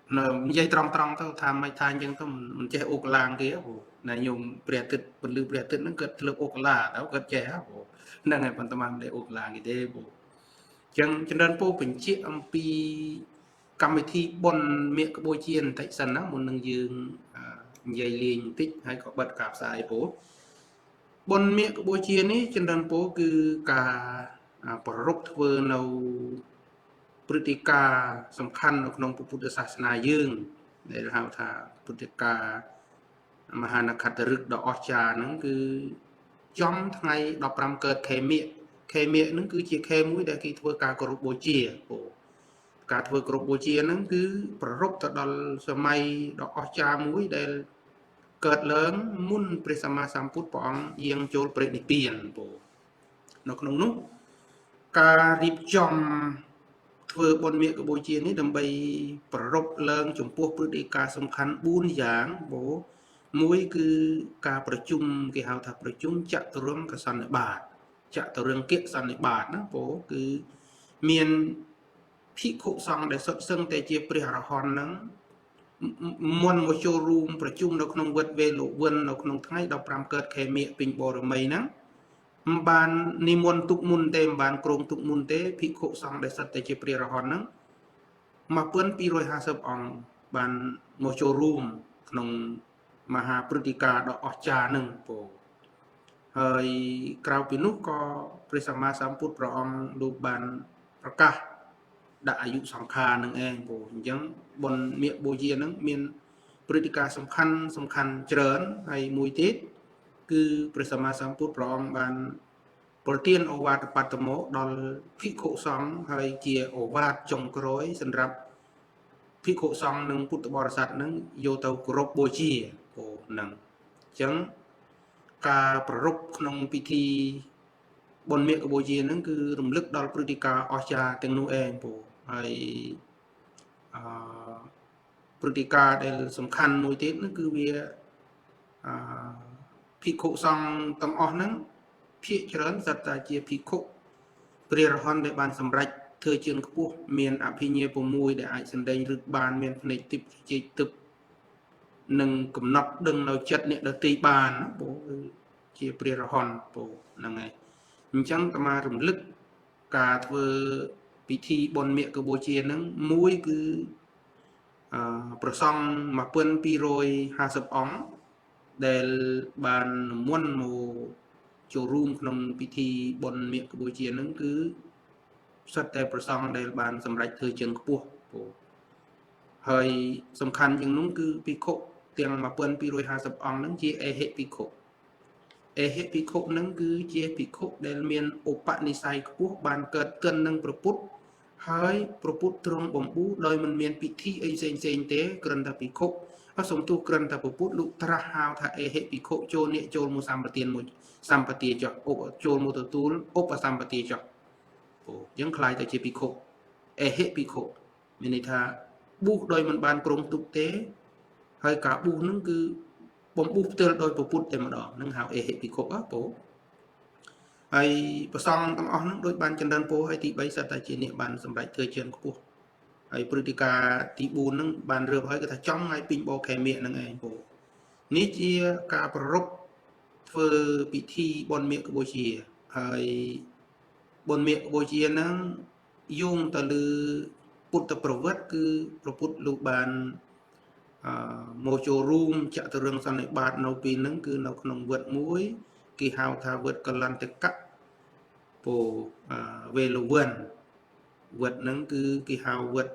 nè dây trong tao tham mấy thay nhưng tao mình chế ô cả là kia bộ này dùng bẹt tịt bật lư bẹt tịt nó cất lực ô cả là đó cất chế bộ nâng ấy vẫn tao để ô cả là cái đấy bộ chẳng cho nên bộ bình chế âm pi cầm thi bon miệng cái bôi chiên tại sân á một nâng dương dây liền tích hay có bật cạp xài bộ bon miệng của bôi chiên ấy trên đàn phố cứ cả prorok thưa nâu pritika sầm khăn ở trong Phậtศาสนาdương để hào thà pritika Mahanakhat rực đỏ trà nó cứ trong ngày đọc ram cợt khe miệng nó cứ chia khe mũi để khi thưa cả cột bôi chia cả thưa cột bôi chia nó cứ prorok từ đó sớm đỏ trà mũi đểเกิดเลิงมุ่นปริสมาสัมพุทธปองเยียงโจลเปรตนิเปียนโบนกนงนุการรีบจอมเพื่อบนเมียกับโบเจียนี้ดำไปประรบเลิงจมพวกพฤติการสำคัญบุญอย่างโบมุ้ยคือการประชุมกี่หาวถักประชุมจะตรึงกับสันนิบาตจะตรึงเกศสันนิบาตนะโบคือเมียนพิขุสังได้สดซึ่งแต่เจียปริหารหอนนั้นมวลโมโชรูมประชุมเราขนมเวทเวลุวันเราขนมทั้งเราปรามเกิดแค่เมียปิงบอร์ไม่นะบานนิมนต์ตุกมุนเต็มบานกรงตุกมุนเตพิโคสังได้สัตย์แต่เจปรีระหอนนั้นมาเปิ้นปี150องบานโมโชรูมขนมมหาปฏิกาดอกจาหนึ่งโปเฮ้ยกล่าวปีนุก็พระสัมมาสัมพุทธพระองค์ดูบานประกาศđãอายุสังขารนั่นเองโบยังบนเมียโบเยียนั้นมีพฤติการสำคัญเจริญให้มวยทิศคือพระสัมมาสัมพุทธพระองค์บานโปรตีนโอวาทปัตตโมดอลพิโคสองให้เจียโอวาทจงกร้อยสำหรับพิโคสองหนึ่งพุทธบริษัทนั้นโยเตากรบโบเจียโบหนึ่งจังการประรบขนมพิธีบนเมียกับโบเจียนั้นคือรำลึกดอลพฤติการอาชาเต็งนูเองโบให้พฤติการได้สำคัญมวยทิศนั่นคือเวียพิโคซองตั้งออกนั้นพิจารณาสัตย์เจียพิโคเปรียร์ฮอนได้บานสำรัจเธอเชิญกับพวกเมียนอภิเนียปมวยได้อาจแสดงรึกบานเมียนในติบเจตึบหนึ่งกำนับดึงเราจัดเนี่ยเราตีบานนะโบเจียเปรียร์ฮอนโบนั่งไง chẳng tầm mà rừng lực cả thơ bị thi bọn miệng của bố chia nâng mũi cứប្រសង់1250អង្គដែលបានមុនមកចូលរួមក្នុងពិធីបុណ្យមាឃកម្ពុជានឹងគឺសុទ្ធតែប្រសង់ដែលបានសម្រេចធ្វើជើងខ្ពស់ហើយសំខាន់ជាងនោះគឺភិក្ខុទាំង1250អង្គហ្នឹងជាអេហិភិក្ខុហ្នឹងគឺជាភិក្ខុដែលមានឧបនិស្ស័យខ្ពស់បានកើតកិននឹងព្រះពុទ្ធហើយព្រះពុទ្ធទ្រង់បំពូដោយមិនមានពិធីអីផ្សេងទេគ្រាន់តែភិក្ខុសំទុះគ្រាន់តែព្រះពុទ្ធលោកត្រាស់ហៅថាអេហិភិក្ខុចូលនេះចូលមកសម្បទានមួយសម្បទាចុះចូលមកទទួលឧបសម្បទាចុះអញ្ចឹងខ្លាយទៅជាភិក្ខុអេហិភិក្ខុមានន័យថាប៊ូសដោយមិនបានគ្រងទុកទេហើយការប៊ូសហ្នឹងគឺបំពុះផ្ទាល់ដោយព្រះពុទ្ធតែម្ដងនឹងហៅអេហិភិក្ខុហើយប្រសង់ទាំងអស់ហ្នឹងដូចបានចន្ទិនពោហើយទី3សិតតែជាអ្នកបានសម្រេចធ្វើជើងខ្ពស់ហើយព្រឹត្តិការណ៍ទី4ហ្នឹងបានរើបហើយគេថាចំថ្ងៃពីងបោខែមាឃហ្នឹងឯងនេះជាការប្ររពធ្វើពិធីបុណ្យមាឃកម្ពុជាហើយបុណ្យមាឃកម្ពុជាហ្នឹងយោងទៅលើពុទ្ធប្រវត្តិគឺព្រះពុទ្ធលោកបានមកចូលរួមចតុរង្គសន្និបាតនៅពេលហ្នឹងគឺនៅក្នុងវត្តមួយគេហៅថាវត្តកលន្តកៈវេលវ័នវត្តហ្នឹងគឺគេហៅវត្ត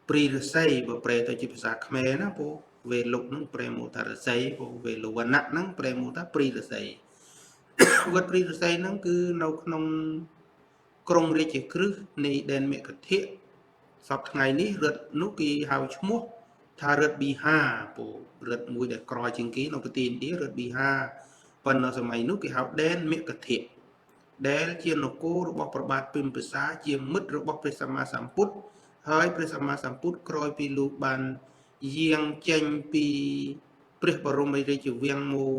ព្រីរស័យបើប្រែទៅជាភាសាខ្មែរណាវេលុកហ្នឹងប្រែមកថារស័យវេលវណៈហ្នឹងប្រែមកថាព្រីរស័យវត្តព្រីរស័យហ្នឹងគឺនៅក្នុងក្រុងរាជក្រឹសនៃដែនមគធៈសពថ្ងៃនេះរដ្ឋនោះគេហៅឈ្មោះថារដ្ឋប៊ីហារដ្ឋមួយដែលក្រជាងគេនៅប្រទេសឥណ្ឌារដ្ឋប៊ីហាប៉ុន្តែសម័យនោះគេហៅដែនមគធៈដែលជានគររបស់ព្រះបាទពិមពិសាជាមិត្តរបស់ព្រះសម្មាសម្ពុទ្ធហើយព្រះសម្មាសម្ពុទ្ធក្រោយពីលោកបានយាងចេញពីព្រះបរមរាជវាំងមក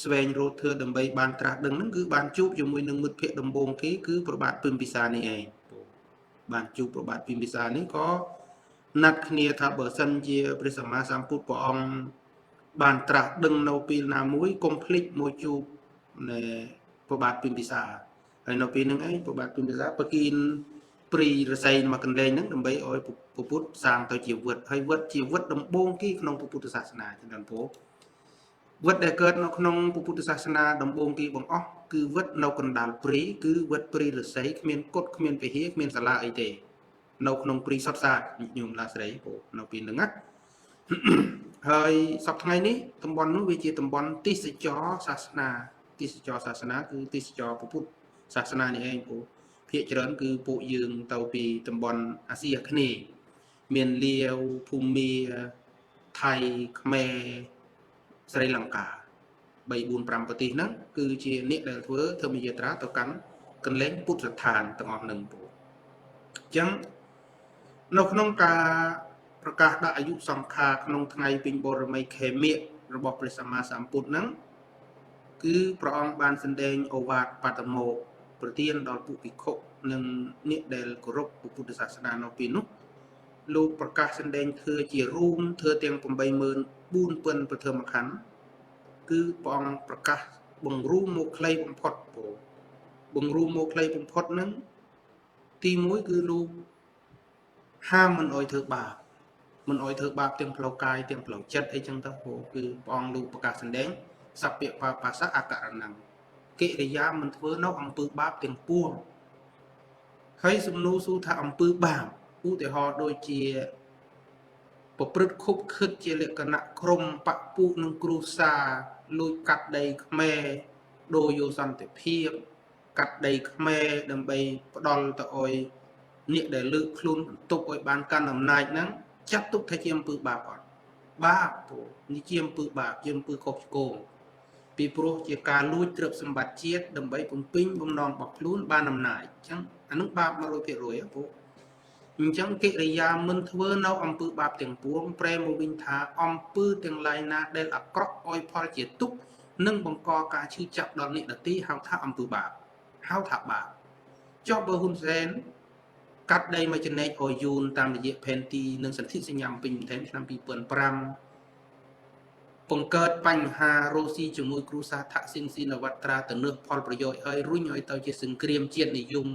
ស្វែងរកធ្វើដើម្បីបានត្រាស់ដឹងហ្នឹងគឺបានជួបជាមួយនឹងមិត្តភក្តិដំបូងគេគឺព្រះបាទពិមពិសានេះឯងបានជួបព្រះបាទពិមពិសានេះក៏ណាត់គ្នាថាបើសិនជាព្រះសម្មាសម្ពុទ្ធព្រះអង្គបានត្រាស់ដឹងនៅពេលណាមួយកុំភ្លេចមកជួបនៃព្រះបាទពិមពិសាហើយនៅពេលហ្នឹងឯងព្រះបាទពិមពិសាប្រគិនព្រីរស័យមកកន្លែងហ្នឹងដើម្បីឲ្យព្រះពុទ្ធសាងទៅជាវត្តហើយវត្តជាវត្តដំបូងគេក្នុងពុទ្ធសាសនាចឹងដល់ពោវត្តដែលកើតនៅក្នុងពុទ្ធសាសនាដំបូងគេបងអស់គឺវត្តនៅកណ្ដាលព្រីគឺវត្តព្រីរស័យគ្មានគត់គ្មានពហិគ្មានសាលាអីទេនៅក្នុងព្រីសុតសាទញោមឡាស្រីនៅពេលហ្នឹងណាហើយសប្តាហ៍ថ្ងៃនេះតំបន់នោះវាជាតំបន់ទេសចរសាសនាទេសចរសាសនាគឺទេសចរពុទ្ធសាសនានេះឯងភាគច្រើនគឺពួកយើងទៅពីតំបន់អាស៊ីអាគ្នេយ៍មានលាវភូមាថៃខ្មែរស្រីលង្កា3 4 5ប្រទេសហ្នឹងគឺជាអ្នកដែលធ្វើធម្មយាត្រាទៅកាន់កន្លែងពុទ្ធស្ថានទាំងអស់ហ្នឹងអញ្ចឹងនៅក្នុងការប្រកាសដាក់អាយុសង្ខារក្នុងថ្ងៃពេញបូរមីខែមាឃរបស់ព្រះសម្មាសម្ពុទ្ធហ្នឹងគឺព្រះអង្គបានសម្ដែងឱវាទបតមោគប្រទានដល់ពួកភិក្ខុនិងអ្នកដែលគោរពពុទ្ធសាសនានៅពេលនោះលោកប្រកាសសម្ដែងធ្វើជារួមធ្វើទាំង84000ប្រធមខណ្ឌគឺព្រះអង្គប្រកាសបង្រួមមកខ្លីបំផុតបង្រួមមកខ្លីបំផុតហ្នឹងទី1គឺលោកហាមមិនអោយធ្វើបាបមិនអោយធ្វើបាបទាំងផ្លូវកាយទាំងផ្លូវចិត្តអីចឹងទៅគឺព្រះអង្គលោកប្រកាសសម្ដែងសព្វបាសៈអករណង្សកិរិយាមិនធ្វើនៅអំពើបាបទាំងពួងហើយសំណួរសួរថាអំពើបាបឧទាហរណ៍ដូចជាប្រព្រឹត្តខុបខិតជាលក្ខណៈក្រុមបពុនិងគ្រួសារលួចកាត់ដីខ្មែរដូរយកសន្តិភាពកាត់ដីខ្មែរដើម្បីផ្ដាល់ទៅអោយអ្នកដែលលើកខ្លួនបន្ទប់ឲ្យបានកាន់អំណាចហ្នឹងចាត់ទុកថាជាអំពើបាបអត់បាបនេះជាអំពើបាបជាអំពើខុសឆ្គងពីព្រោះជាការលួចទ្រព្យសម្បត្តិជាតិដើម្បីបំពេញបំណងរបស់ខ្លួនបានអំណាចអញ្ចឹងអានឹងបាប 100% អញ្ចឹងកិរិយាមិនធ្វើនៅអំពើបាបទាំងពួងប្រែមកវិញថាអំពើទាំងឡាយណាដែលអាក្រក់អោយផលជាទុក្ខនិងបង្កការឈឺចាប់ដល់អ្នកដទៃហៅថាអំពើបាបហៅថាបាបចុះបើហ៊ុនសែនកាត់ដីមួយចំណែកអោយយូនតាមរយៈផែនទីនិងសន្ធិសញ្ញាពេញបន្ថែមឆ្នាំ2005 បង្កើតបញ្ហារ៉ូស៊ីជាមួយគ្រូសាថាក់ស៊ីនស៊ីនវត្រាទៅនឹងផលប្រយោជន៍ឲ្យរុញឲ្យទៅជាសង្គ្រាមជាតិនិយម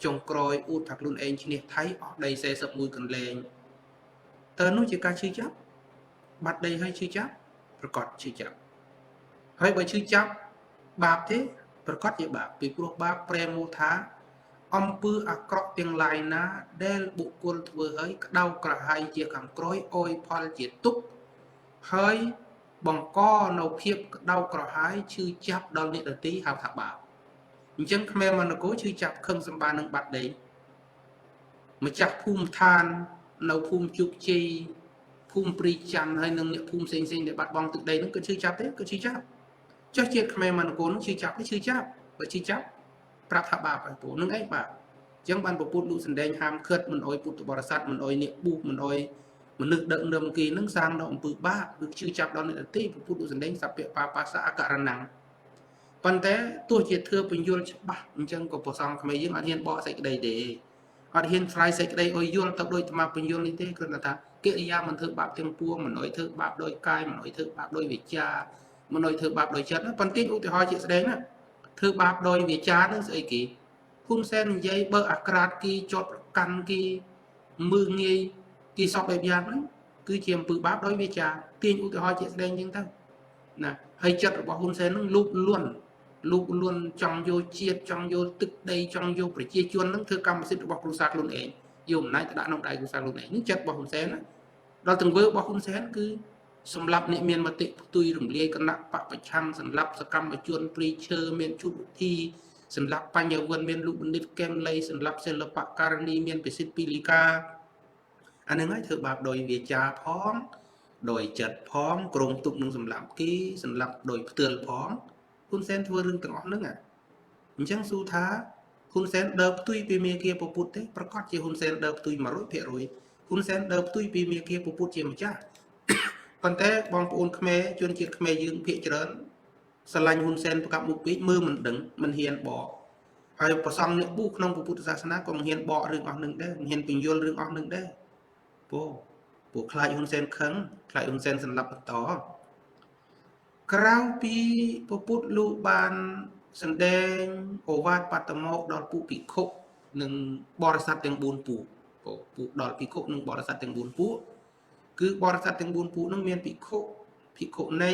ចុងក្រោយអ៊ូថាខ្លួនឯងឈ្នះថៃអស់ដី41កន្លែងតើនោះជាការឈឺចាប់បាត់ដីឲ្យឈឺចាប់ប្រកាសឈឺចាប់ហើយបើឈឺចាប់បាបទេប្រកាសជាបាបពីព្រោះបាបប្រែមកថាអំពើអាក្រក់ទាំងឡាយណាដែលបុគ្គលធ្វើឲ្យក្តៅក្រហាយជាខាងក្រោយអោយផលជាទុក្ខហើយបង្កនៅភាពក្តៅក្រហាយឈឺចាប់ដល់អ្នកដទៃហៅថាបាបអញ្ចឹងខ្មែរមនគរឈឺចាប់ខឹងសម្បានឹងបាត់ដីម្ចាស់ភូមិឋាននៅភូមិជោគជ័យភូមិព្រីច័ន្ទហើយនឹងអ្នកភូមិផ្សេងៗដែលបាត់បង់ទឹកដីនោះក៏ឈឺចាប់ទេក៏ឈឺចាប់ចុះជាតិខ្មែរមនគរនោះឈឺចាប់ទេឈឺចាប់បើឈឺចាប់ប្រាប់ថាបាបហើយពូនឹងឯងបាបអញ្ចឹងបានពពុទ្ធលោកសំដែងហាមឃាត់មិនអោយពុទ្ធបរិស័ទមិនអោយអ្នកបុះមិនអោយមនុស្សដឹកនាំគេនឹងសាងនៅអំពើបាបឬឈឺចាប់ដល់អ្នកដទៃពពុទ្ធលោកសំដែងសព្វបាបាសៈអករណង្ខប៉ុន្តែទោះជាធ្វើបញ្យលច្បាស់អញ្ចឹងក៏ប្រសងខ្មែរយើងអត់ហ៊ានបកសេចក្តីទេអត់ហ៊ានឆ្លើយសេចក្តីឲ្យយល់ទៅដោយតាមបញ្យលនេះទេគ្រាន់តែថាកិរិយាមិនធ្វើបាបទាំងពួងមិនអោយធ្វើបាបដោយកាយមិនអោយធ្វើបាបដោយវាចាមិនអោយធ្វើបាបដោយចិត្តប៉ុន្តែឧទាហរណ៍ជាស្ដែងណាធ្វើបាបដោយវាចានឹងស្អីគេហ៊ុនសែននិយាយបើអាក្រាតគេជាប់ប្រកាន់គេមើងងាយគេសពបែបយ៉ាងហ្នឹងគឺជាអំពើបាបដោយវាចាទាញឧទាហរណ៍ជាស្ដែងចឹងទៅណាហើយចិត្តរបស់ហ៊ុនសែនហ្នឹងលូកលួនចង់យកជាតិចង់យកទឹកដីចង់យកប្រជាជនហ្នឹងធ្វើកម្មសិទ្ធិរបស់គ្រួសារខ្លួនឯងយកអំណាចទៅដាក់ក្នុងដៃគ្រួសារខ្លួនឯងនេះចិត្តរបស់ហ៊ុនសែនណាដល់ទង្វើរបស់ហ៊ុនសែនគឺសម្រាប់អ្នកមានមតិផ្ទុយរំលាយគណៈបពប្រឆាំងសម្រាប់សកម្មជនព្រីឈើមានជុតវិធីសម្រាប់បញ្ញវន្តមានលោកបណ្ឌិតកែមលីសម្រាប់សិល្បករនីមានពិសិដ្ឋពីលីកាអានឹងហើយធ្វើបាបដោយវាចាផងដោយចិត្តផងក្រុមទុកនឹងសម្រាប់គេសម្រាប់ដោយផ្ទាល់ផងហ៊ុនសែនធ្វើរឿងទាំងអស់ហ្នឹងអញ្ចឹងស៊ូថាហ៊ុនសែនដើរផ្ទុយពីមេគាពពុទ្ធទេប្រកាសជាហ៊ុនសែនដើរផ្ទុយ 100% ហ៊ុនសែនដើរផ្ទុយពីមេគាពពុទ្ធជាម្ចាស់ប៉ុន្តែបងប្អូនខ្មែរជនជាតិខ្មែរយើងភាគច្រើនស្រឡាញ់ហ៊ុនសែនប្រកាប់មុខពេកមើលមិនដឹងមិនហ៊ានបកហើយប្រសង់អ្នកបុក្នុងពុទ្ធសាសនាក៏មិនហ៊ានបករឿងអស់នឹងដែរមិនហ៊ានបញ្យល់រឿងអស់នឹងដែរពួកខ្លាចហ៊ុនសែនខឹងខ្លាចហ៊ុនសែនសម្លាប់បន្តក្រៅពីពុទ្ធលោកបានសម្ដែងអូវាទបត្តមកដល់ពួកភិក្ខុនិងបរិស័ទទាំង4ពួកដល់ភិក្ខុនិងបរិស័ទទាំង4ពួកគឺបរិស័ទទាំង4ពួកនោះមានភិក្ខុនៃ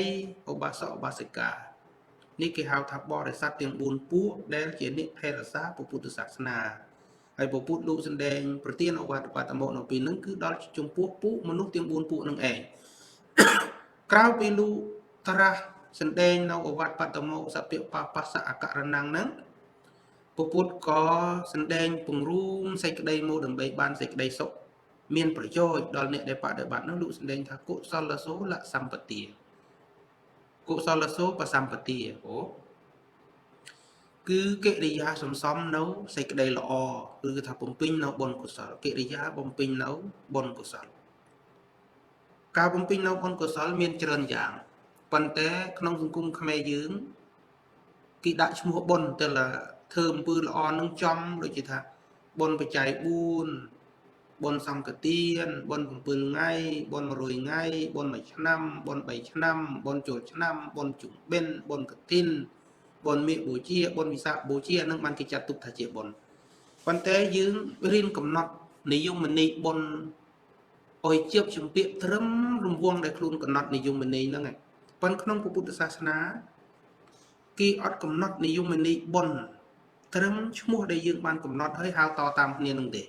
ឧបាសកឧបាសិកានេះគេហៅថាបរិស័ទទាំង4ពួកដែលជាអ្នកថែរក្សាពុទ្ធសាសនាហើយពុទ្ធលោកសម្ដែងប្រទានអូវាទបត្តមកនៅពេលហ្នឹងគឺដល់ចំពោះពួកមនុស្សទាំង4ពួកហ្នឹងឯងក្រៅពីលោកត្រាស់សម្ដែងនៅអូវាទបត្តមកសព្វបាបាសៈអករណង្ខហ្នឹងពុទ្ធក៏សម្ដែងពង្រួមសេចក្តីមកដើម្បីបានសេចក្តីសុខមានប្រយោជន៍ដល់អ្នកដែលបដិបត្តិនោះលោកសម្ដែងថាកុសលសូលសម្បទាកុសលសូបសម្បទាគឺកិរិយាសំសំនៅសេចក្តីល្អគឺថាបំពេញនៅបុណ្យកុសលកិរិយាបំពេញនៅបុណ្យកុសលការបំពេញនៅបុណ្យកុសលមានច្រើនយ៉ាងប៉ុន្តែក្នុងសង្គមខ្មែរយើងគេដាក់ឈ្មោះបុណ្យទៅlàធ្វើអំពើល្អនឹងចំដូចជាថាបុណ្យបច្ច័យ4បុណ្យសង្ឃទានបុណ្យ7ថ្ងៃបុណ្យ100ថ្ងៃបុណ្យ1ឆ្នាំបុណ្យ3ឆ្នាំបុណ្យចូលឆ្នាំបុណ្យជុំបិណ្ឌបុណ្យកឋិនបុណ្យមាឃបូជាបុណ្យវិសាខបូជានឹងបានគេចាត់ទុកថាជាបុណ្យប៉ុន្តែយើងរៀនកំណត់និយមន័យបុណ្យអោយជាប់ជំពាក់ត្រឹមរង្វង់ដែលខ្លួនកំណត់និយមន័យហ្នឹងហើយប៉ុន្តែក្នុងពុទ្ធសាសនាគេអត់កំណត់និយមន័យបុណ្យត្រឹមឈ្មោះដែលយើងបានកំណត់ហើយហៅតតាមគ្នានឹងទេ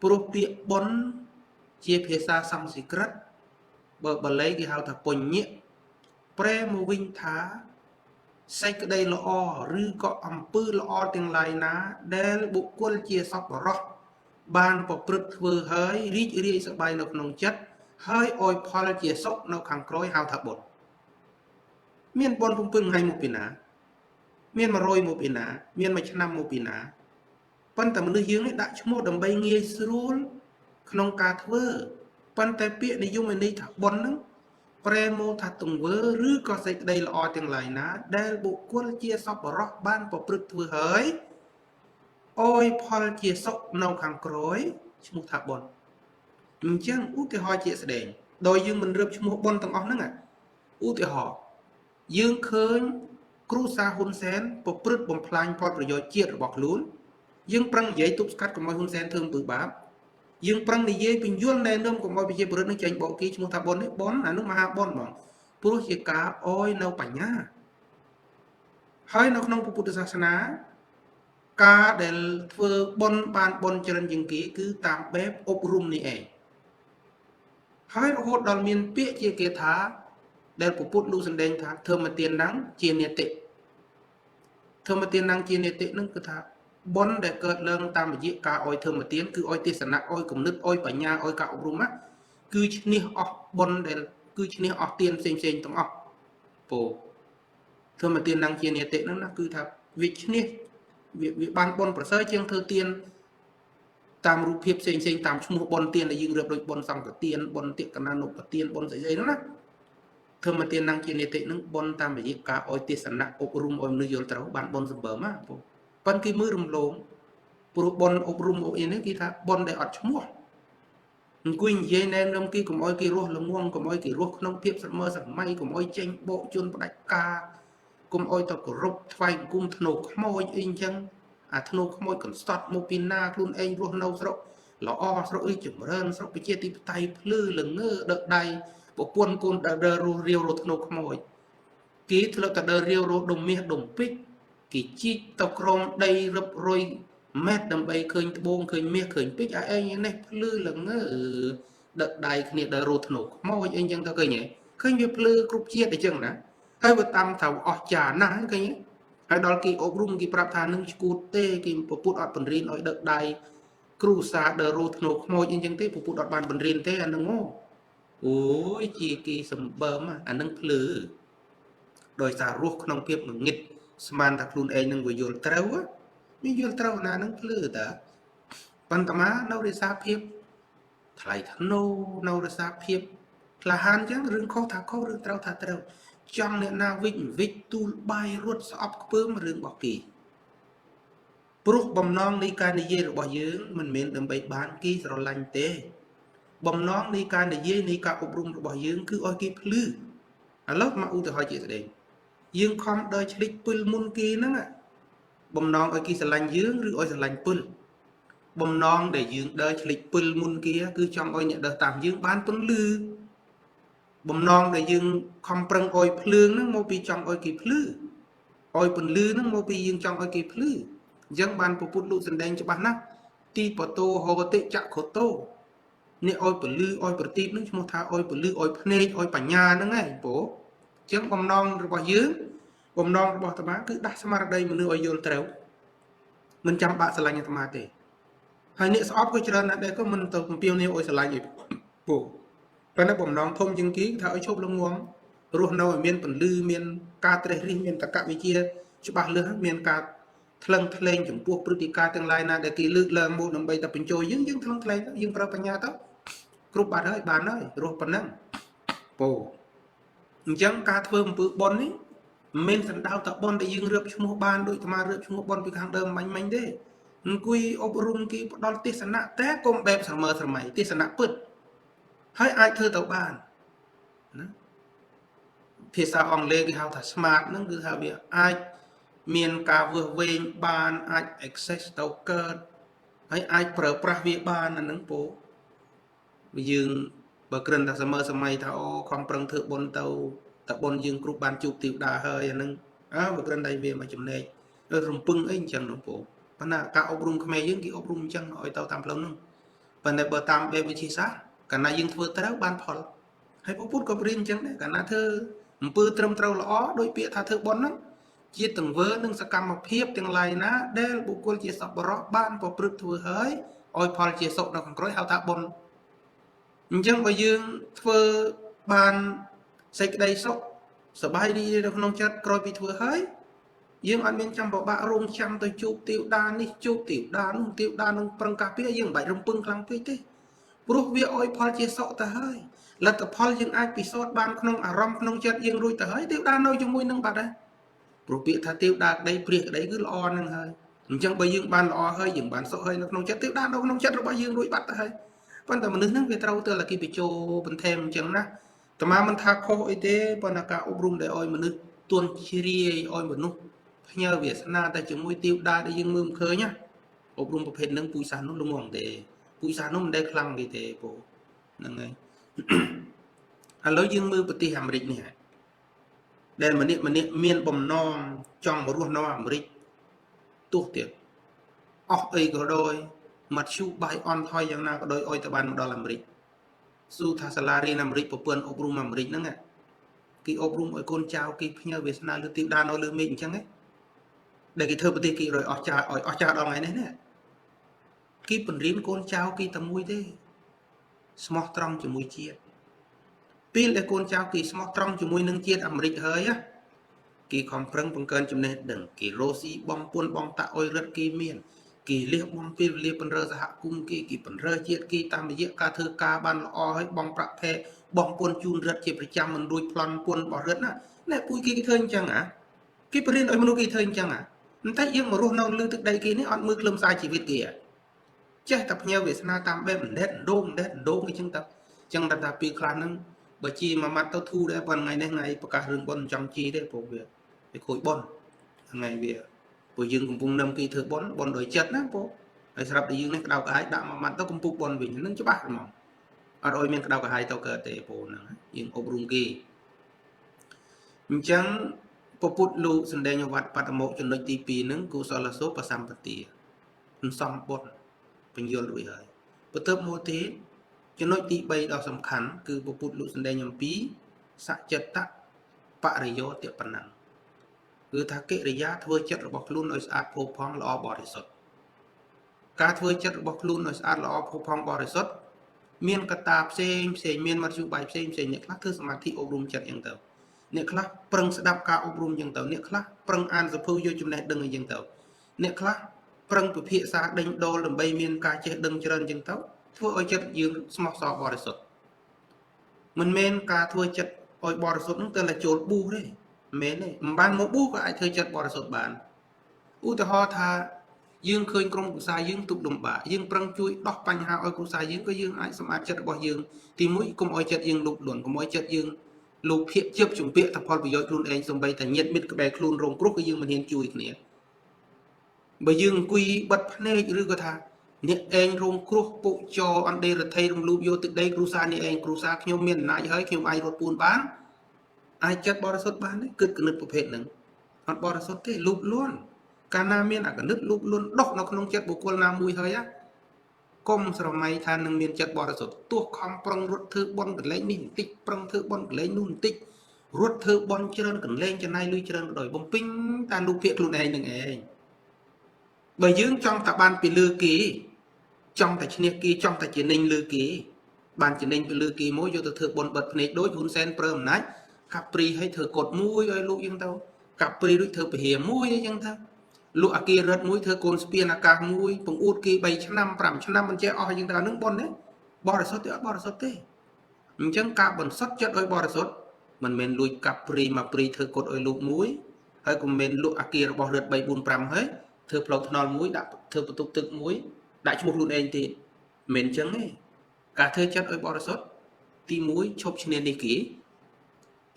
ព្រោះពាក្យបុណ្យជាភាសាសំស្ក្រឹតបើបាលីគេហៅថាពុញ្ញៈប្រែមកវិញថាសេចក្តីល្អឬក៏អំពើល្អទាំងឡាយណាដែលបុគ្គលជាសប្បុរសបានប្រព្រឹត្តធ្វើហើយរីករាយសប្បាយនៅក្នុងចិត្តហើយអោយផលជាសុខនៅខាងក្រោយហៅថាបុណ្យមានបុណ្យ7ថ្ងៃមកពីណាមាន100មកពីណាមាន1ឆ្នាំមកពីណាប៉ុន្តែមនុស្សយើងនេះដាក់ឈ្មោះដើម្បីងាយស្រួលក្នុងការធ្វើប៉ុន្តែពាក្យនិយមន័យថាបុណ្យហ្នឹងប្រែមកថាទង្វើឬក៏សេចក្តីល្អទាំងឡាយណាដែលបុគ្គលជាសប្បុរសបានប្រព្រឹត្តធ្វើហើយអោយផលជាសុខនៅខាងក្រោយឈ្មោះថាបុណ្យអញ្ចឹងឧទាហរណ៍ជាស្ដែងដោយយើងមិនរើបឈ្មោះបុណ្យទាំងអស់ហ្នឹង ឧទាហរណ៍យើងឃើញគ្រូសាហ៊ុនសែនប្រព្រឹត្តបំផ្លាញផលប្រយោជន៍ជាតិរបស់ខ្លួនយើងប្រឹងនិយាយទប់ស្កាត់កុំឲ្យហ៊ុនសែនធ្វើអំពើបាបយើងប្រឹងនិយាយពន្យល់ណែនាំកុំឲ្យប្រជាពលរដ្ឋនឹងចេញបកគីឈ្មោះថាប៉ុននេះប៉ុនអានោះមហាប៉ុនហ្មងព្រោះជាការអោយនៅបញ្ញាហើយនៅក្នុងពុទ្ធសាសនាការដែលធ្វើប៉ុនបានប៉ុនច្រើនជាងគេគឺតាមបែបអប់រំនេះឯងហើយរហូតដល់មានពាក្យជាគេថាដែលពុទ្ធលោកសម្ដែងថាធម្មទានហ្នឹងជានេតិធម្មទានហ្នឹងជានេតិហ្នឹងគឺថាប៉ុនដែលកើតឡើងតាមរយៈការអោយធម្មទានគឺអោយទេសនៈអោយគំនិតអោយបញ្ញាអោយការអប់រំណាគឺឈ្នះអស់ប៉ុនដែលគឺឈ្នះអស់ទានផ្សេងទាំងអស់ពោធម្មទានហ្នឹងជានេតិហ្នឹងណាគឺថាវាឈ្នះវាបានប៉ុនប្រសើរជាងធ្វើទានតាមរូបភាពផ្សេងតាមឈ្មោះប៉ុនទានដែលយើងរៀបដូចប៉ុនសង្ឃទានប៉ុនតិកណានុបទានប៉ុនស្អីហ្នឹងណាធម្មទានហ្នឹងជានេតិហ្នឹងប៉ុនតាមរយៈការអោយទេសនៈអប់រំឲ្យមនុស្សយល់ត្រូវបានប៉ុនសម្បើមណាពោប៉ុនគេមើលរំលងព្រោះប៉ុនអប់រំអីនេះគេថាប៉ុនដែលអត់ឈ្មោះអង្គុយនិយាយណែនាំគេកុំឲ្យគេរស់ល្ងងកុំឲ្យគេរស់ក្នុងភាពស្រមើសម័យកុំឲ្យចេញបោកជន់ផ្ដាច់ការកុំឲ្យទៅគោរពថ្វាយបង្គំធ្នូខ្មោចអីអញ្ចឹងអាធ្នូខ្មោចកន្សត់មកពីណាខ្លួនឯងរស់នៅស្រុកល្អស្រុករីចម្រើនស្រុកប្រជាធិបតេយ្យភ្លឺល្ងើដឹកដៃប្រពន្ធកូនដើររស់រាវរស់ធ្នូខ្មោចគេធ្លាប់តែដើររាវរស់ដុំមាសដុំពេជ្រគេជីកទៅក្រោមដីរឹបរុយម៉ែត្រដើម្បីឃើញត្បូងឃើញមាសឃើញពេជ្រឯងនេះភ្លឺល្ងើដឹកដៃគ្នាដើររស់ធ្នូខ្មោចអីអញ្ចឹងទៅឃើញវាភ្លឺគ្រប់ជាតិអញ្ចឹងណាហើយវាតាមថាអស់ចាណាស់ឃើញហើយដល់គេអប់រំគេប្រាប់ថានឹងឈួតទេគេពពុទ្ធអត់បង្រៀនឲ្យដឹកដៃគ្រូសាដើររស់ធ្នូខ្មោចអីអញ្ចឹងទេពពុទ្ធអត់បានបង្រៀនទេអានឹងអូយជាគេសម្បើមអានឹងភ្លឺដោយសាររស់ក្នុងភាពងងឹតស្មានថាខ្លួនឯងនឹងវាយល់ត្រូវវាយល់ត្រូវណានឹងភ្លឺតាប៉ុន្តែមកនៅរិសាភាពថ្លៃធ្នូនៅរិសាភាពក្លាហានអញ្ចឹងរឿងខុសថាខុសរឿងត្រូវថាត្រូវចង់អ្នកណាវិចទូលបាយរត់ស្អប់ខ្ពើមរឿងរបស់គេព្រោះបំណងនៃការនិយាយរបស់យើងមិនមែនដើម្បីបានគេស្រឡាញ់ទេបំណងនៃការនិយាយនៃការអប់រំរបស់យើងគឺឲ្យគេភ្លឺឥឡូវមកឧទាហរណ៍ជាស្ដែងយើងខំដើរឆ្លិចពិលមុនគេហ្នឹងបំណងឲ្យគេស្រឡាញ់យើងឬឲ្យស្រឡាញ់ពិលបំណងដែលយើងដើរឆ្លិចពិលមុនគេគឺចង់ឲ្យអ្នកដើរតាមយើងបានពន្លឺបំណងដែលយើងខំប្រឹងអោយភ្លើងហ្នឹងមកពីចង់ឲ្យគេភ្លឺអោយពន្លឺហ្នឹងមកពីយើងចង់ឲ្យគេភ្លឺអញ្ចឹងបានពុទ្ធលោកសម្ដែងច្បាស់ណាស់ទីបតោហោតិចក្ខុតោនេះអោយពលឺអោយប្រទីបហ្នឹងឈ្មោះថាអោយពលឺអោយភ្នែកអោយបញ្ញាហ្នឹងឯងព្រោះអញ្ចឹងបំណងរបស់យើងបំណងរបស់អាត្មាគឺដាស់ស្មារតីមនុស្សឲ្យយល់ត្រូវមិនចាំបាក់ស្រឡាញ់អាត្មាទេហើយអ្នកស្អប់ក៏ច្រើនណាស់ដែរក៏មិនទៅពំពាវនាវឲ្យស្រឡាញ់ឯងព្រោះប៉ុន្តែបំណងធំជាងគេថាឲ្យឈប់ល្ងងរស់នៅឲ្យមានពលឺមានការត្រេះរិះមានតក្កវិជ្ជាច្បាស់លាស់មានការថ្លឹងថ្លែងចំពោះព្រឹត្តិការណ៍ទាំងឡាយណាដែលគេលើកឡើងមកដើម្បីតែបញ្ចូលយើងថ្លឹងថ្លែងយើងប្រើបញ្ញាទៅគ្រប់បាត់ហើយបានហើយរស់ប៉ុណ្ណឹងពោអញ្ចឹងការធ្វើអំពើបុណ្យនេះមិនមែនសណ្ដោតតែបុណ្យដែលយើងរៀបឈ្មោះបានដូចអាត្មារៀបឈ្មោះបុណ្យពីខាងដើមមាញ់ទេអង្គុយអប់រំគេផ្ដល់ទេសនៈតែកុំបែបស្រមើស្រមៃទេសនៈពិតហើយអាចធ្វើទៅបានណាភាសាអង់គ្លេសគេហៅថា smart ហ្នឹងគឺថាវាអាចមានការវឹសវែងបានអាច access ទៅកើតហើយអាចប្រើប្រាស់វាបានអាហ្នឹងពោយើងបើគ្រាន់តែសម័យថាអូខំប្រឹងធ្វើបុណ្យទៅតែបុណ្យយើងគ្រប់បានជួបទេវតាហើយអាហ្នឹងបើគ្រាន់តែវាមកចំណែករំពឹងអីអញ្ចឹងនោះពោប៉ុន្តែការអប់រំខ្មែរយើងគេអប់រំអញ្ចឹងឲ្យទៅតាមផ្លូវហ្នឹងប៉ុន្តែបើតាមបែបវិធីសាស្ត្រកាលណាយើងធ្វើត្រូវបានផលហើយពុទ្ធក៏ប្រៀនអញ្ចឹងដែរកាលណាធ្វើអំពើត្រឹមត្រូវល្អដោយពាក្យថាធ្វើបុណ្យហ្នឹងជាទង្វើនិងសកម្មភាពទាំងឡាយណាដែលបុគ្គលជាសប្បុរសបានប្រព្រឹត្តធ្វើហើយឲ្យផលជាសុខនៅខាងក្រោយហៅថាបុណ្យអញ្ចឹងបើយើងធ្វើបានសេចក្តីសុខសប្បាយរីករាយនៅក្នុងចិត្តក្រោយពីធ្វើហើយយើងអត់មានចាំពិបាករងចាំទៅជួបទេវតានេះជួបទេវតានោះទេវតានឹងប្រឹងការពារយើងមិនបាច់រំពឹងខ្លាំងពេកទេព្រោះវាឲ្យផលជាសុខទៅហើយលទ្ធផលយើងអាចពិសូដ្ឋបានក្នុងអារម្មណ៍ក្នុងចិត្តយើងរួចទៅហើយទេវតានៅជាមួយនឹងបាត់ហើយព្រោះពាក្យថាទេវតាក្តីព្រះក្តីគឺល្អនឹងហើយអញ្ចឹងបើយើងបានល្អហើយយើងបានសុខហើយនៅក្នុងចិត្តទេវតានៅក្នុងចិត្តរបស់យើងរួចបាត់ទៅហើយប៉ុន្តែមនុស្សហ្នឹងវាត្រូវទៅលគិបញ្ចោបន្ថែមអញ្ចឹងណា តមាមិនថាខុសអីទេប៉ុន្តែការអប់រំដែលឲ្យមនុស្សទន់ជ្រាយឲ្យមនុស្សផ្ញើវាសនាតែជាមួយទាវតាដែលយើងមើលមិនឃើញណាអប់រំប្រភេទហ្នឹងពូជសាសន៍នោះល្ងងទេពូជសាសន៍នោះមិនដែលខ្លាំងទេពូហ្នឹងហើយឥឡូវយើងមើលប្រទេសអាមេរិកនេះដែលម្នាក់មានបំណងចង់មករស់នៅអាមេរិកទោះទៀតអស់អីក៏ដោយមធ្យោបាយអន់ថយយ៉ាងណាក៏ដោយឲ្យទៅបានមកដល់អាមេរិកស៊ូថាសាលារៀនអាមេរិកប្រព័ន្ធអប់រំអាមេរិកហ្នឹងគេអប់រំឲ្យកូនចៅគេផ្ញើវាសនាលើទីដាននៅលើមេឃអញ្ចឹងដែលគេធ្វើប្រទេសគេរយអស់ចាឲ្យអស់ចាដល់ថ្ងៃនេះណាគេបង្រៀនកូនចៅគេតែមួយទេស្មោះត្រង់ជាមួយជាតិពេលដែលកូនចៅគេស្មោះត្រង់ជាមួយនឹងជាតិអាមេរិកហើយគេខំប្រឹងបង្កើនចំណេះដឹងគេរស់ស៊ីបងពុនបងតាអុយរត់គេមានគេលះបងពេលវេលាបណ្រើសហគមន៍គេបណ្រើជាតិគេតាមរយៈការធ្វើការបានល្អហើយបងប្រាក់ថែបងពុនជូនរត់ជាប្រចាំមិនរួចប្លន់ពុនបោះរត់ណាណែពួយគេធ្វើអញ្ចឹងគេបរៀនឲ្យមនុស្សគេធ្វើអញ្ចឹងប៉ុន្តែយើងមករស់នៅលើទឹកដីគេនេះអត់មើលខ្លឹមសារជីវិតគេចេះតែផ្ញើវាសនាតាមបែបដេតដងអីចឹងទៅចឹងតែពេលខ្លះហ្នឹងបើជីមួយម៉ាត់ទៅធូរដែរប៉ុន្តែថ្ងៃនេះថ្ងៃប្រកាសរឿងប៉ុនចង់ជីទេព្រោះវាខូចប៉ុនថ្ងៃវាព្រោះយើងកំពុងនឹមគេធ្វើប៉ុនដោយចិត្តណាព្រោះហើយស្រាប់តែយើងនេះក្តៅក្រហាយដាក់មួយម៉ាត់ទៅកំពុះប៉ុនវិញហ្នឹងច្បាស់ហ្មងអត់ឲ្យមានក្តៅក្រហាយទៅកើតទេព្រោះហ្នឹងយើងអប់រំគេអញ្ចឹងពពុទ្ធលោកសម្ដែងវត្តបតមោកចំណុចទី2ហ្នឹងកុសលសោបសម្បទាមិនសំបុត្របញ្យល់រួចហើយបន្ទាប់មកទៀតចំណុចទី3ដ៏សំខាន់គឺពពុទ្ធលោកសម្ដែងអំពីសច្ចតបរិយោទបណៈគឺថាកិរិយាធ្វើចិត្តរបស់ខ្លួនឲ្យស្អាតផូរផង់ល្អបរិសុទ្ធការធ្វើចិត្តរបស់ខ្លួនឲ្យស្អាតល្អផូរផង់បរិសុទ្ធមានកត្តាផ្សេងមានមធ្យោបាយផ្សេងអ្នកខ្លះធ្វើសមាធិអប់រំចិត្តយ៉ាងទៅអ្នកខ្លះប្រឹងស្ដាប់ការអប់រំយ៉ាងទៅអ្នកខ្លះប្រឹងអានសភៅយកចំណេះដឹងយ៉ាងទៅអ្នកខ្លះប្រឹងពិភាក្សាដេញដោលដើម្បីមានការចេះដឹងច្រើនយ៉ាងទៅធ្វើឲ្យចិត្តយើងស្មោះសរបរិសុទ្ធមិនមែនការធ្វើចិត្តឲ្យបរិសុទ្ធនោះតែចូលប៊ូទេមែនទេមិនបានមកប៊ូក៏អាចធ្វើចិត្តបរិសុទ្ធបានឧទាហរណ៍ថាយើងឃើញក្រុមគ្រួសារយើងទុកលំបាកយើងប្រឹងជួយដោះបញ្ហាឲ្យគ្រួសារយើងក៏យើងអាចសម្អាតចិត្តរបស់យើងទី1កុំឲ្យចិត្តយើងលុបលន់កុំឲ្យចិត្តយើងលោកភាកជិបជំពាក់តែផលប្រយោជន៍ខ្លួនឯងសំបីតែញាតិមិត្តក្បែរខ្លួនរងគ្រោះក៏យើងមិនហ៊ានជួយគ្នាបើយើងអង្គុយបិទភ្នែកឬក៏ថាអ្នកឯងរងគ្រោះពុកចោអន្តេរថៃរំលោភយកទឹកដីគ្រួសារនេះឯងគ្រួសារខ្ញុំមានអំណាចហើយខ្ញុំអាចរត់ពួនបានអាចចិត្តបរិសុទ្ធបានទេគិតគណិតប្រភេទហ្នឹងអត់បរិសុទ្ធទេលូបលន់កាលណាមានអកណិតលូបលន់ដុះនៅក្នុងចិត្តបុគ្គលណាមួយហើយកុំស្រមៃថានឹងមានចិត្តបរិសុទ្ធទោះខំប្រឹងរត់ធ្វើបន់កលែងនេះបន្តិចប្រឹងធ្វើបន់កលែងនោះបន្តិចរត់ធ្វើបន់ច្រើនកលែងចំណាយលុយច្រើនក៏ដោយបំពេញតែលូបភាកខ្លួនឯងនឹងឯងបើយើងចង់តែបានពីលើគេចង់តែឈ្នះគេចង់តែជានិញលើគេបានជានិញពីលើគេមកយកទៅធ្វើបន់បិទភ្នែកដូចហ៊ុនសែនប្រើអំណាចកាប់ព្រីឲ្យធ្វើកត់មួយឲ្យលោកយើងទៅកាប់ព្រីរួចធ្វើពហិមួយអីចឹងទៅលោកអាគាររដ្ឋមួយធ្វើកូនស្ពានអាកាសមួយពង្អួតគេ3ឆ្នាំ5ឆ្នាំមិនចេះអស់ចឹងទៅហ្នឹងបន់ទេបរិសុទ្ធទេអត់បរិសុទ្ធទេអញ្ចឹងការបន្សុទ្ធចិត្តឲ្យបរិសុទ្ធមិនមែនលួចកាប់ព្រីមកព្រីធ្វើកត់ឲ្យលោកមួយហើយក៏មិនមែនលោកអាគាររបស់រដ្ឋ3 4 5ហើយធ្វើផ្លូវថ្នល់មួយដាក់ធ្វើបន្ទប់ទឹកមួយដាក់ឈ្មោះខ្លួនឯងទៀតមិនមែនអញ្ចឹងទេការធ្វើចិត្តឲ្យបរិសុទ្ធទី1ឈប់ឈ្នះនេះគេ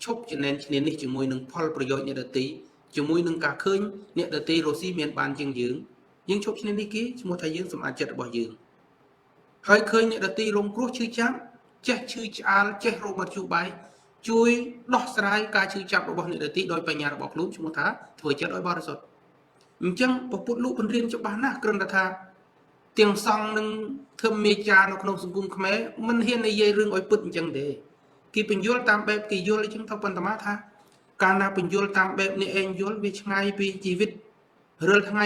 ឈប់ចំណេញឈ្នះនេះជាមួយនឹងផលប្រយោជន៍អ្នកដទៃជាមួយនឹងការឃើញអ្នកដទៃរស់ស៊ីមានបានជាងយើងឈប់ឈ្នះនេះគេឈ្មោះថាយើងសម្អាតចិត្តរបស់យើងហើយឃើញអ្នកដទៃរងគ្រោះឈឺចាប់ចេះឈឺឆ្អាលចេះរោគមធ្យោបាយជួយដោះស្រាយការឈឺចាប់របស់អ្នកដទៃដោយបញ្ញារបស់ខ្លួនឈ្មោះថាធ្វើចិត្តឲ្យបរិសុទ្ធអញ្ចឹងពុទ្ធលោកបញ្រៀនច្បាស់ណាស់គ្រាន់តែថាទាំងសង្ឃនឹងធ្វើមេចានៅក្នុងសង្គមខ្មែរមិនហ៊ាននិយាយរឿងឲ្យពិតអញ្ចឹងទេគេបញ្យល់តាមបែបគេយល់អញ្ចឹងទៅប៉ុន្តែថាកាលណាបញ្យល់តាមបែបនេះឯងយល់វាឆ្ងាយពីជីវិតរាល់ថ្ងៃ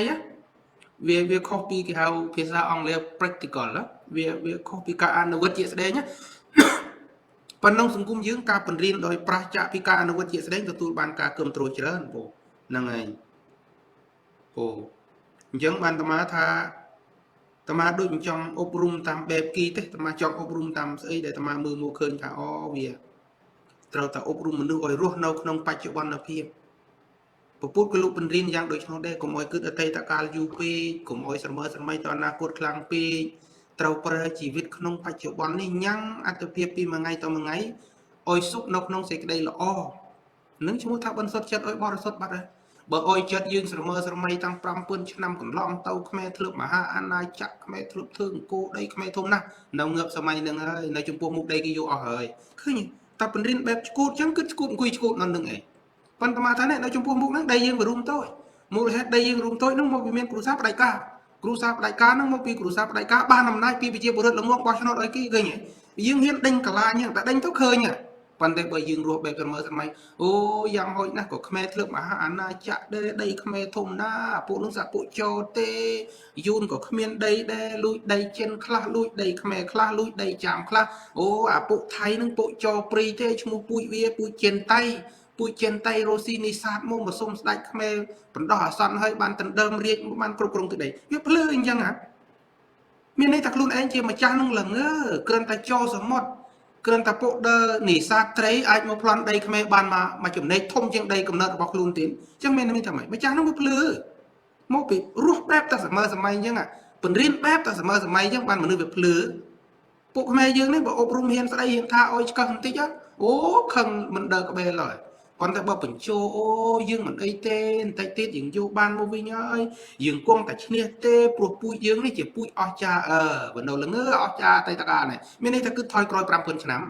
វាខុសពីគេហៅភាសាអង់គ្លេស practical វាខុសពីការអនុវត្តជាក់ស្ដែងប៉ុន្តែក្នុងសង្គមយើងការបង្រៀនដោយប្រាសចាកពីការអនុវត្តជាក់ស្ដែងទទួលបានការគាំទ្រច្រើនពូហ្នឹងហើយពូអញ្ចឹងបានអាត្មាថាអាត្មាដូចមិនចង់អប់រំតាមបែបគីទេអាត្មាចង់អប់រំតាមស្អីដែលអាត្មាមើលមកឃើញថាអូវាត្រូវតែអប់រំមនុស្សឲ្យរស់នៅក្នុងបច្ចុប្បន្នភាពពពុទ្ធក៏លោកបញ្រៀនយ៉ាងដូចនោះដែរកុំឲ្យគិតអតីតកាលយូរពេកកុំឲ្យស្រមើស្រមៃទៅអនាគតខ្លាំងពេកត្រូវប្រើជីវិតក្នុងបច្ចុប្បន្ននេះញ៉ាំងអត្តភាពពីមួយថ្ងៃទៅមួយថ្ងៃ អុយសុខនៅក្នុងសេចក្តីល្អនឹងឈ្មោះថាបន្សុទ្ធចិត្តអុយបរិសុទ្ធបាត់ហើយបើអុយចិត្តយើងស្រមើស្រមៃតាំង5,000 ឆ្នាំកន្លងទៅខ្មែរធ្លាប់មហាអាណាចក្រខ្មែរធ្លាប់ធ្វើអង្គរដីខ្មែរធំណាស់នៅងើបសម័យនឹងហើយនៅចំពោះមុខដីគេយកអស់ហើយឃើញតែពន្រិនបែបឈួតអញ្ចឹងគឺឈួតអង្គុយឈួតនៅនឹងឯងប៉ុន្តែមកថានេះនៅចំពោះមុខហ្នឹងដីយើងវារួមតូចមូលហេតុដីយើងរួមតូចហ្នឹងមកពីមានគ្រូសាផ្ដាច់ការគ្រូសាផ្ដាច់ការហ្នឹងមកពីគ្រូសាផ្ដាច់ការបានអំណាចពីប្រជាពលរដ្ឋល្ងងបោះឆ្នោតឲ្យគេឃើញយើងហ៊ានដេញកាឡាអញ្ចឹងតែដេញទៅឃើញប៉ុន្តែបើយើងរស់បែបស្រមើស្រមៃអូយ៉ាងហោចណាស់ក៏ខ្មែរធ្លាប់មហាអាណាចក្រដែរដីខ្មែរធំណាពួកនឹងសាពួកចោទេយូនក៏គ្មានដីដែរលួចដីចិនខ្លះលួចដីខ្មែរខ្លះលួចដីចាមខ្លះអូអាពួកថៃនឹងពួកចោព្រីទេឈ្មោះពូជវាពូជចិនតៃពូជចិនតៃរ៉ូស៊ីនីសាទមកសុំស្ដេចខ្មែរបណ្ដោះអាសន្នឲ្យបានដណ្ដើមរាជបានគ្រប់គ្រងទឹកដីវាភ្លឺអញ្ចឹងមានន័យថាខ្លួនឯងជាម្ចាស់នឹងល្ងើគ្រាន់តែចោសមុទ្រគ្រាន់តែពួកនេសាទត្រីអាចមកប្លន់ដីខ្មែរបានមកចំណេញធំជាងដីកំណើតរបស់ខ្លួនទៀតអញ្ចឹងមានថាម៉េចម្ចាស់នោះវាភ្លឺមកពីរស់បែបតែសម័យអញ្ចឹងពន្រៀនបែបតែសម័យអញ្ចឹងបានមនុស្សវាភ្លឺពួកខ្មែរយើងនេះបើអប់រំហ៊ានស្ដីហ៊ានថាអុយឆ្កឹះបន្តិចអូខឹងមិនដើរក្បែរឡើយប៉ុន្តែបើបញ្ជោអូយើងមិនអីទេបន្តិចទៀតយើងយកបានមកវិញហើយយើងគង់តែឈ្នះទេព្រោះពូជយើងនេះជាពូជអស្ចារ្យបើនៅល្ងើអស្ចារ្យតៃតកានេះមានន័យថាគឺថយក្រោយ 5,000 ឆ្នាំ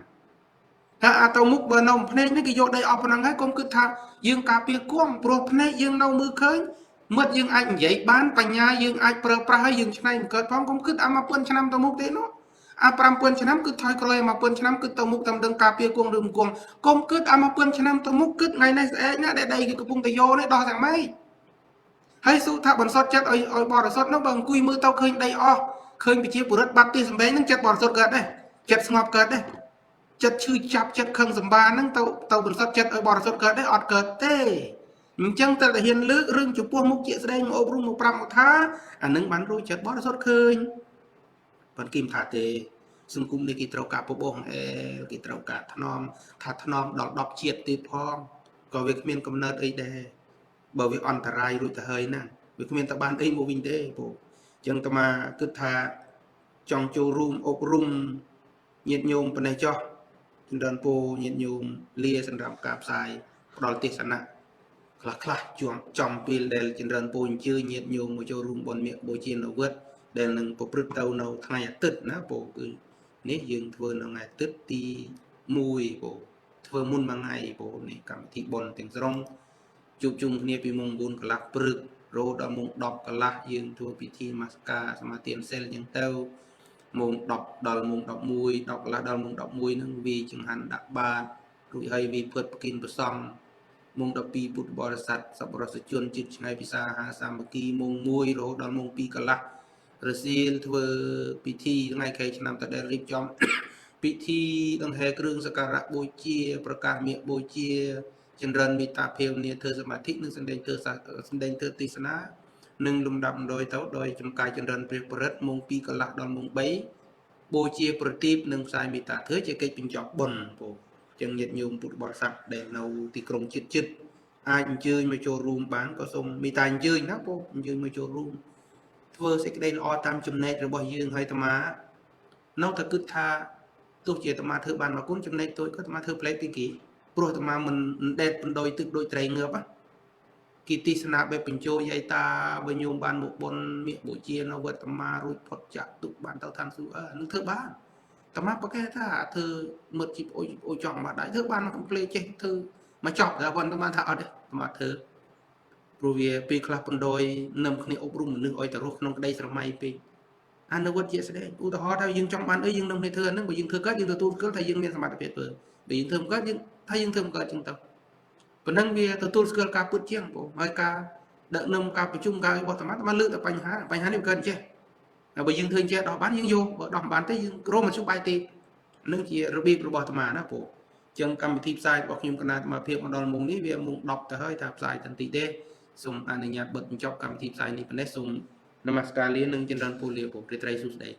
ថាអាទៅមុខបើនៅភ្នែកនេះគេយកដីអស់ប៉ុណ្ណឹងហើយកុំគិតថាយើងការពារគង់ព្រោះភ្នែកយើងនៅមើលឃើញមិត្តយើងអាចនិយាយបានបញ្ញាយើងអាចប្រើប្រាស់ហើយយើងឆ្នៃមិនកើតផងកុំគិតអា 1000 ឆ្នាំទៅមុខទេនោះអា 5,000 ឆ្នាំគឺថយក្រោយ 1000 ឆ្នាំគឺទៅមុខតាមដឹងការពារគង់ឬមិនគង់កុំគិតអា 1000 ឆ្នាំទៅមុខគិតថ្ងៃនេះស្អែកណាដែលដីគេកំពុងតែយកនេះដោះទាំងម៉េចហើយស៊ូថាបន្សុទ្ធចិត្តឲ្យបរិសុទ្ធនោះបើអង្គុយមើលទៅឃើញដីអស់ឃើញប្រជាពលរដ្ឋបាត់ទីសម្បែងនឹងចិត្តបរិសុទ្ធកើតដែរចិត្តស្ងប់កើតដែរចិត្តឈឺចាប់ចិត្តខឹងសម្បាហ្នឹងទៅបន្សុទ្ធចិត្តឲ្យបរិសុទ្ធកើតដែរអត់កើតទេអញ្ចឹងតែហ៊ានលើករឿងចំពោះមុខជាស្ដែងមកអប់រំមកប្រាប់មកថាអានឹងបានរួចចិត្តបរិសុទ្ធឃើញប៉ុន្តែគីមថាទេសង្គមនេះគេត្រូវការពបងគេត្រូវការថ្នមថាថ្នមដល់10ជាតិទៀតផងក៏វាគ្មានកំណើតអីដែរបើវាអន្តរាយរួចទៅហើយណាវាគ្មានតែបានអីមកវិញទេពូអញ្ចឹងតើមកគិតថាចង់ចូលរួមអប់រំញាតិញោមប៉ុណ្ណេះចោះចម្រើនពូញាតិញោមលាសម្រាប់ការផ្សាយផ្ដល់ទេសនាខ្លះចំពេលដែលចម្រើនពូអញ្ជើញញាតិញោមមកចូលរួមបុណ្យមាឃបូជានៅវត្តដែលនឹងប្រព្រឹត្តទៅនៅថ្ងៃអាទិត្យណាពូគឺនេះយើងធ្វើនៅថ្ងៃអាទិត្យទី1ពូធ្វើមុនមួយថ្ងៃពូនេះកម្មវិធីបុណ្យទាំងស្រុងជួបជុំគ្នាពីម៉ោង 9 កន្លះព្រឹករហូតដល់ម៉ោង 10 កន្លះយើងធ្វើពិធីនមស្ការសមាទានសិលអញ្ចឹងទៅម៉ោង 10 ដល់ម៉ោង 11 10 កន្លះដល់ម៉ោង 11ហ្នឹងវាចង្ហាន់ដាក់បាតរួចហើយវាព្រឹត្តប្រគិនប្រសំម៉ោង 12 ពុទ្ធបរិស័ទសប្បុរសជនជិតឆ្ងាយពិសាហាសាមគ្គីម៉ោង 1 រហូតដល់ម៉ោង 2 កន្លះរសៀលធ្វើពិធីថ្ងៃខែឆ្នាំតដែលរៀបចំពិធីដង្ហែគ្រឿងសក្ការៈបូជាប្រកាសមាឃបូជាចម្រើនមេត្តាភាវនាធ្វើសមាធិនិងសម្ដែងធ្វើទេសនានិងលំដាប់លំដោយទៅដោយចំកាយចម្រើនព្រះបរិត្តម៉ោង 2 កន្លះដល់ម៉ោង 3បូជាប្រទីបនិងផ្សាយមេត្តាធ្វើជាកិច្ចបញ្ចប់បុណ្យពូចឹងញាតិញោមពុទ្ធបរិស័ទដែលនៅទីក្រុងចិត្តអាចអញ្ជើញមកចូលរួមបានក៏សូមមេត្តាអញ្ជើញណាពូអញ្ជើញមកចូលរួមធ្វើសេចក្តីល្អតាមចំណែករបស់យើងហើយអាត្មានៅតែគិតថាទោះជាអាត្មាធ្វើបានមកគុណចំណែកតូចក៏អាត្មាធ្វើផ្លែកពីគេព្រោះអាត្មាមិនដេតបណ្ដោយទឹកដូចត្រីងើបគេទេសនាបែបបញ្ជោយាយតាបើញោមបានមកបុណ្យមាឃបូជានៅវត្តអាត្មារួចផុតចាក់ទុកបានទៅឋានសួគ៌នឹងធ្វើបានអាត្មាប្រកែថាធ្វើមើលជីប្អូនចង់បានដែរធ្វើបានមកផ្លេចេះធ្វើមកចប់តែប៉ុន្តែអាត្មាថាអត់ទេអាត្មាធ្វើព្រោះវាពេលខ្លះបណ្ដោយនឹមគ្នាអប់រំមនុស្សឲ្យទៅរស់ក្នុងក្តីស្រមៃពេកអានុវត្តជាស្ដែងឧទាហរណ៍ថាយើងចង់បានអីយើងនឹមគ្នាធ្វើហ្នឹងបើយើងធ្វើកើតយើងទទួលស្គាល់ថាយើងមានសមត្ថភាពធ្វើបើយើងធ្វើមិនកើតយើងថាយើងធ្វើមិនកើតចឹងទៅប៉ុណ្ណឹងវាទទួលស្គាល់ការពុតជាងបងហើយការដឹកនាំការប្រជុំការរបស់អាត្មាលើកតែបញ្ហានេះកើតចេះតែបើយើងធ្វើចេះដោះបានយើងយកបើដោះមិនបានទេយើងរមមធ្យោបាយទេនឹងជារបៀបរបស់អាត្មាណាបងចឹងកម្មវិធីផ្សាយរបស់ខ្ញុំគណៈអាត្មាភាពមកដល់ម៉ោងនេះវាម៉ោង 10 ទៅហើយថាផ្សាយតន្តិចទេសូមអនុញ្ញាតបិទបញ្ចប់កម្មវិធីផ្សាយនេះប៉ុណ្ណេះសូមនមស្ការលានិងចម្រើនពរលាពុទ្ធរីសួស្តី